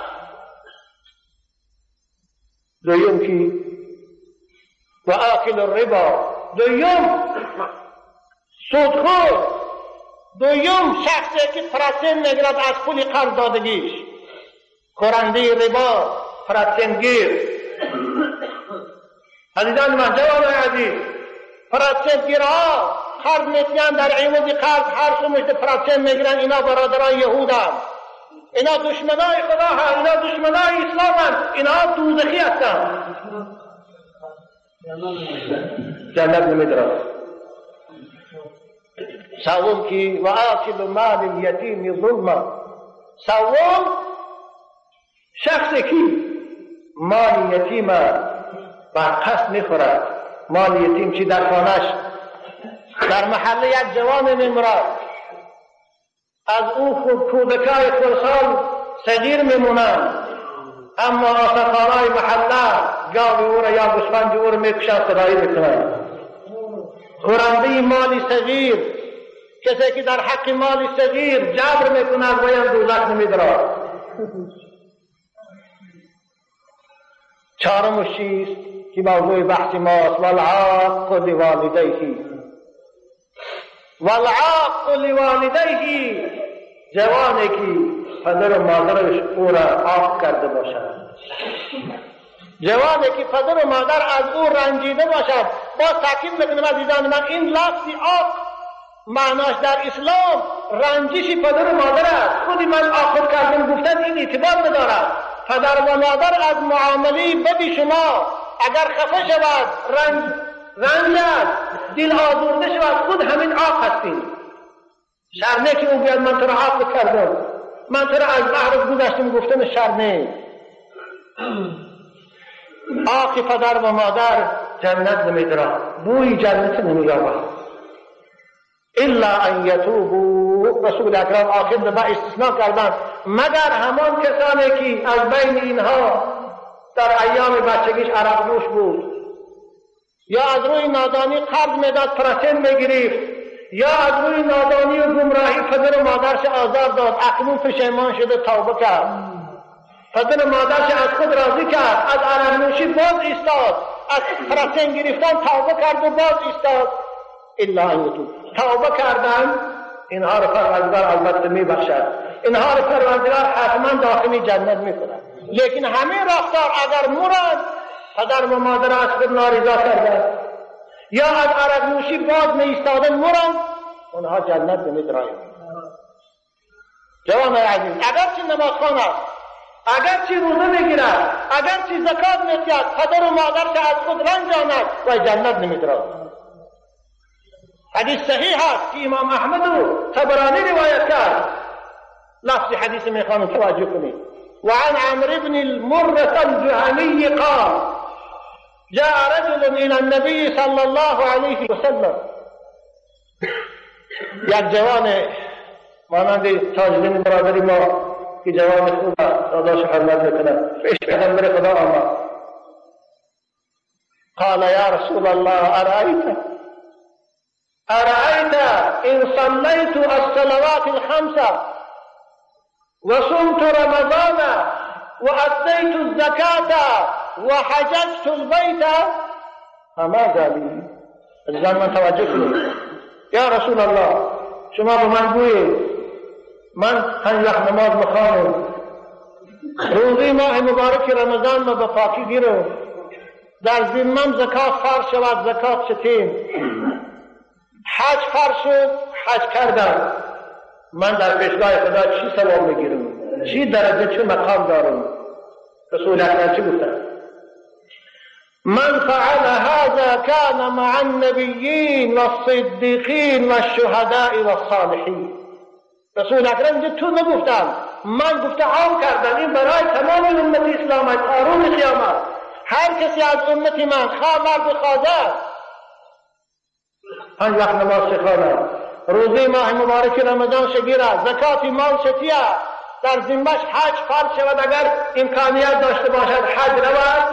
دویم کی؟ و آکل الربا. دویم سودخور. دویم شخصی که پرسن میگیرد از پول قرض دادگیش، خورنده ربا، پرسنگیر. عزیزان من، جوانای عزیز، پرسنگیرها قرض میتیان در عوض قرض هر سو پرسن میگیرن. اینا برادرای یهودن، اینا دشمنای خدا هستند، اینا دشمنای اسلام هستند، اینا دوزخی هستند. جنت نمیدرد. سوم کی و آکل مال الیتیم ظلما، سوم شخصی که مال یتیم بر قصد میخورد. مال یتیم چی در خانهش در محله یک جوان میمرد، از او کودکای خردسال صغیر میمونند، اما آشکارای محله گاوی او را یا گوسفند او را میکشند، فدایی میکنند. خورنده مال صغیر، کسی که در حق مال صغیر جبر میکند و یا دوزخ نمیدرد. چهارمش چیست که موضوع بحث ماست؟ والعاق لوالدیه، والعاق لوالدیه، جوانی که پدر و مادرش او را عاق کرده باشد، جوانی که پدر و مادر از او رنجیده باشد. باز تاکید میکنم عزیزان من، این لفظ عاق معناش در اسلام رنجش پدر و مادر است. خودی من عاق کردم گفتن این اعتبار ندارد. پدر و مادر از معامله بدی شما اگر خفه شود، رنجد، دل آزرده شود، خود همین عاق هستید. شرنه که او بیاد من تو را عاق کردم، من تو را از بحر گذشتم گفتم شرنه. عاق پدر و مادر جنت نمیدرد، بوی جنت نمییابد الا ان یتوبوا. رسول اکرم آخر به استثناء کردند مگر همان کسانی که از بین اینها در ایام بچگیش عرق نوش بود، یا از روی نادانی قرض میداد پرسن میگرفت، یا از روی نادانی و گمراهی پدر و مادرش آزار داد، اکنون پشیمان شده توبه کرد، پدر و مادرش از خود راضی کرد، از عرق نوشی باز ایستاد، از پرسن گرفتن توبه کرد و باز ایستاد. الا ان یتوب، توبه کردن اینها را پروردگار البته میبخشد، اینها را پروردگار حتما داخل جنت میکند. لیکن همین رفتار اگر مرد پدر و مادر از خود نارضا کردند یا از عرق نوشی باز نیستادن مرد، اونها جنت نمیدرند. جوان عزیز، اگرچه نمازخوان است، اگرچه روزه میگیرد، اگرچه زکات میدهد، پدر و مادرش از خود رنجاند و جنت نمیدرد. حدیث صحیح است که امام احمد و طبرانی روایت کرد. لفظ حدیث میخوانم توجه کنید. وعن عمرو بن المرة الجهني قال جاء رجل الى النبي صلى الله عليه وسلم. یک جوان مانند تاجدین برادری ما که جوان خوب است، داداش حرمت میکند، پیش پیغمبر خدا آمد. قال یا رسول الله أرأيت إن صليت الصلوات الخمسة وصمت رمضان وأديت الزكاة وحججت البيت فماذا لي؟ الزمان من توجه يا رسول الله شما به من گویید من 5 وقت نماز میخوانم، روزی ماه مبارک رمضان را به پاکی گیرم، در ذمم زکات فرض شود، زکات شتیم، حج فرض شد، حج کردم، من در پیشگاه خدا چی ثواب میگیرم؟ چی درجه، چه مقام دارم؟ رسول اکرم چی گفتن؟ من فعل هذا كان مع النبيين والصديقين والشهداء والصالحين. رسول اکرم تو نگفتن، من گفته عام کردن، این برای تمام امت اسلام است تا روز قیامت. هر کسی از امت من خواه مرد خواهد 5 وقت نماز شخانه، روزی ماه مبارک رمضان شگیره، زکات مال شتیه، در ذمه‌اش حج فرض شود، اگر امکانیت داشته باشد حج رود،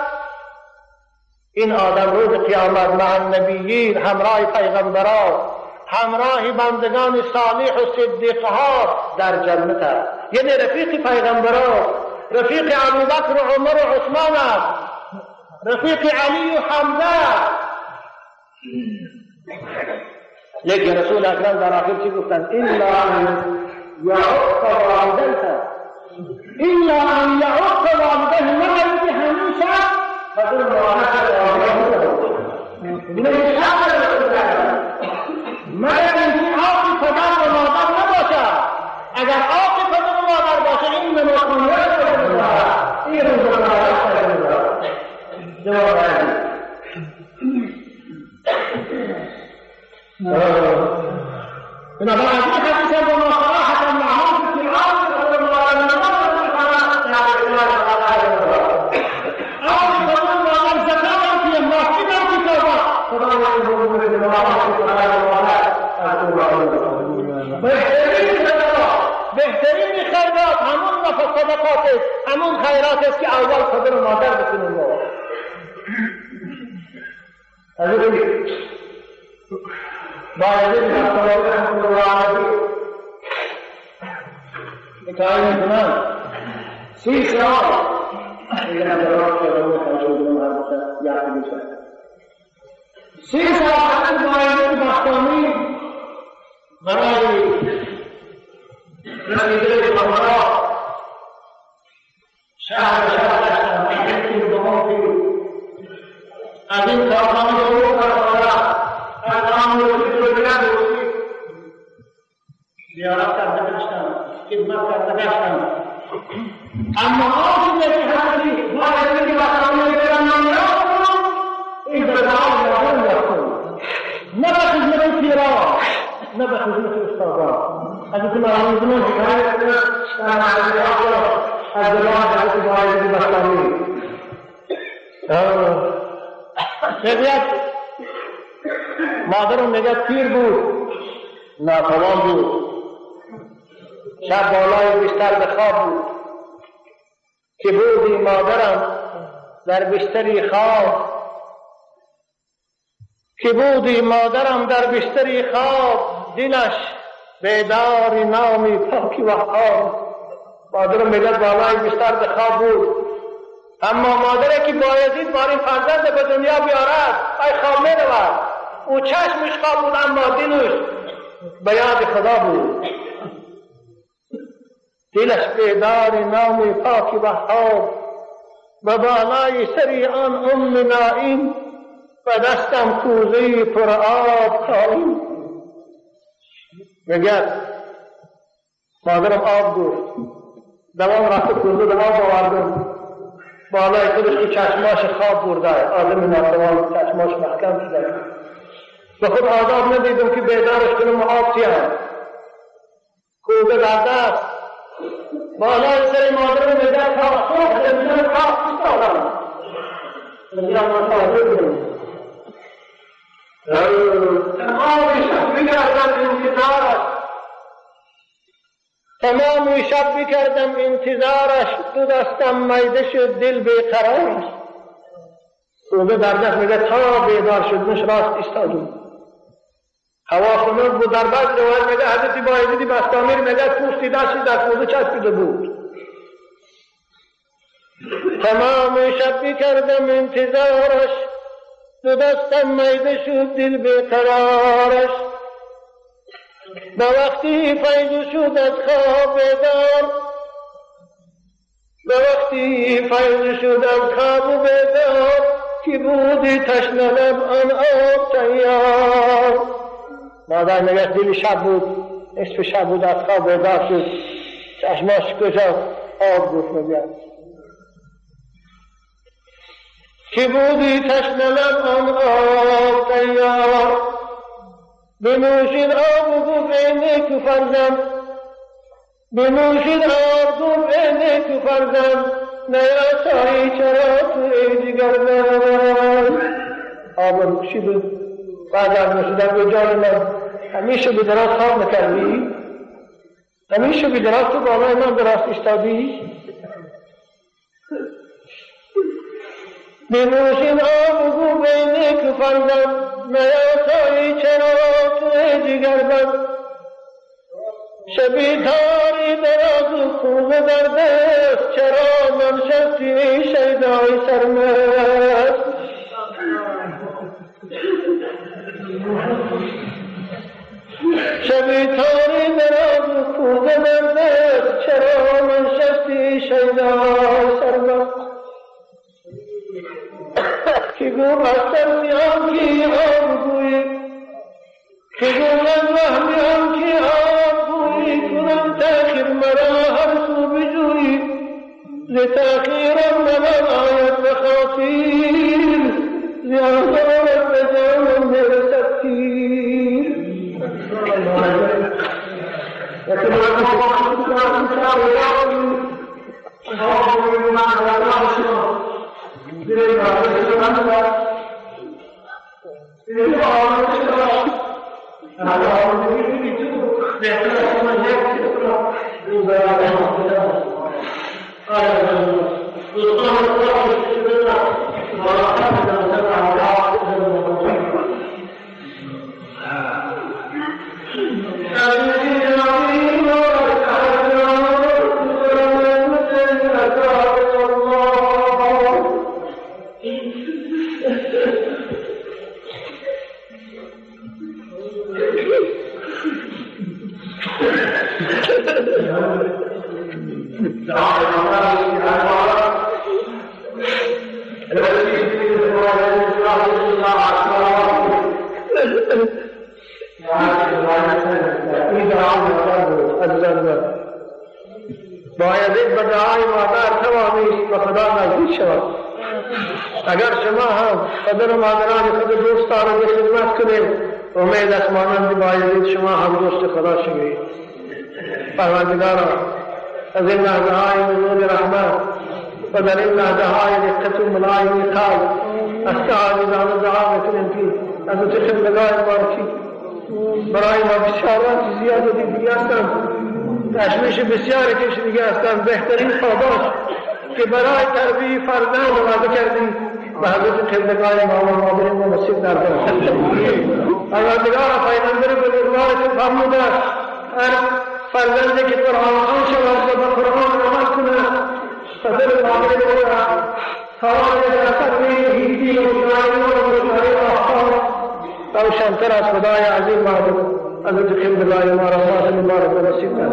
این آدم روز قیامت مع النبیین، همراه پیغمبران، همراه بندگان صالح و صدیقها در جنت است. یعنی رفیق پیغمبران، رفیق ابوبکر و عمر و عثمان است، رفیق علی و حمزه. لیکن رسول اکرم در آخر چی گفتن؟ الا ان یعق والدیه، الا ان یعق والدیه، مگر که همیشه بدون معاهده مگر اینکه آقی پدر و مادر نباشد. اگر آقی پدر و مادر باشه این نمازخوانیت رو این روز رو جواب بنابراین از این حدیث با ما صراحة معلوم في العالم صلی الله علیه و سلم بهترین خیرات همون نفس صدقات است، همون خیرات است که اول پدر و مادر بکنیم ما. از این باید این اصلاحی رحمت الله علیه بکاری میکنن 30 سال این نظرات که رو تجربه هر یاد میشه 30 سال حتی باید باستانی برای رسیدن به خدا شهر از این کارخانه رو از زیارت کرده گشتم، خدمت کرده گشتم، اما آنچه که هستی باید که بخواهی برم نمیرم این بدعال یادم یافتم نه به خدمت پیرا نه به خدمت استادان. از این مرحله زمان حکایت از زمان حضرت باید که بخواهی شریعت مادرم میگه پیر بود ناتوان بود، شب بالای بستر به خواب بود که بودی مادرم در بستری خواب، که بودی مادرم در بستری خواب، دلش بیدار نامی پاکی وهاب. مادرم میگه بالای بستر به خواب بود، اما مادره که بایزید بارین فرزند به دنیا بیارد ای خواب میرود، او چشمش خواب بود اما دلش به یاد خدا بود. دلش بیدار نام پاک وهاب، به بالای سری آن ام نائم، و دستم کوزه پر آب قائم. میگه مادرم آب گفت، دوام رفت کوزه به آب آوردم، بالای خودش که چشماش خواب برده، آدم ناتوان چشماش محکم شده، به خود آداب ندیدم که بیدارش کنم آب چیم، کوزه در دست بالای سر مادرم میگه تا صبح زمین خواب استادم تمام شب بکردم انتظارش، دو دستم میده شد دل بیقرارش. کوزه در دست میگه تا بیدار شدنش راست استادم. هوا خنک بود. در بعض روایت میگه حضرت بایزید بستامیر میگه پوستی دستی در کوزه چسبیده بود. تمام شب کردم انتظارش، دو دستم میده شد دل بیقرارش. به وقتی فیض شد از خواب بیدار، به وقتی فیض شد از خواب بیدار، که بودی تشنه لب آن آب تیار. مادر میگه دل شب بود، نصف شب بود، از خواب بیدار شد، چشماش کجا آب گفت میگه که بودی تشنه لب آن آب تیار. بنوشید آب گفت ای نیکو فرزند، بنوشید آب گفت ای نیکو فرزند، نیاسایی چرا تو ای جگربند. آب نوشید بعد از نوشیدن به جای من همیشه به دراز خواب نکردی؟ همیشه به دراز تو بالای من دراز استادی؟ بنوشین آب گو بینه که فرزند، نیاسایی چرا تو جگربند. شبی تاری دراز و خوبه در دست، چرا من شستی شیدای سرمست. شبی تاری دراز و خوبه در دست، چرا من شستی شیدای سرمست. که گو بستر سیام کی آب گوی، که گو من وحمیم کی آب گوی، کنم تاخیر مرا هر سو بجوی، ز تاخیرم من آید بخاطیر، زیادت به جانم میرسد تیر. باید به دعای مادر تمامی و خدا نزدیک شود. اگر شما هم پدر و مادران خود دوستان را خدمت کنید، امید است مانند باید شما هم دوست خدا شوید. پروردگارا از این لحظه های نزول رحمت و در این لحظه های دقت و ملای نقاب استعاذ دعا میکنیم که از خدمتگاه بارکی برای ما بسیارات زیادی دیگه هستند، تشویش بسیاری که دیگه هستند. بهترین پاداش که برای تربیت فرزند وعده کردی به حضرت خدمتگاه ما و مادر ما نصیب در برکت. پروردگار پیغمبر بزرگوار تو فرموده هر فرزندی که قرآن خوان شود و به قرآن عمل کند پدر و مادر او را سوال تربیت هیچی و شنایی و روشنایی آفتاب روشنتر از خدای عظیم معبود حضرت خدمتگاه ما را مادر ما را نصیب کرد.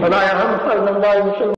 خدای هم فرزندان مسلمان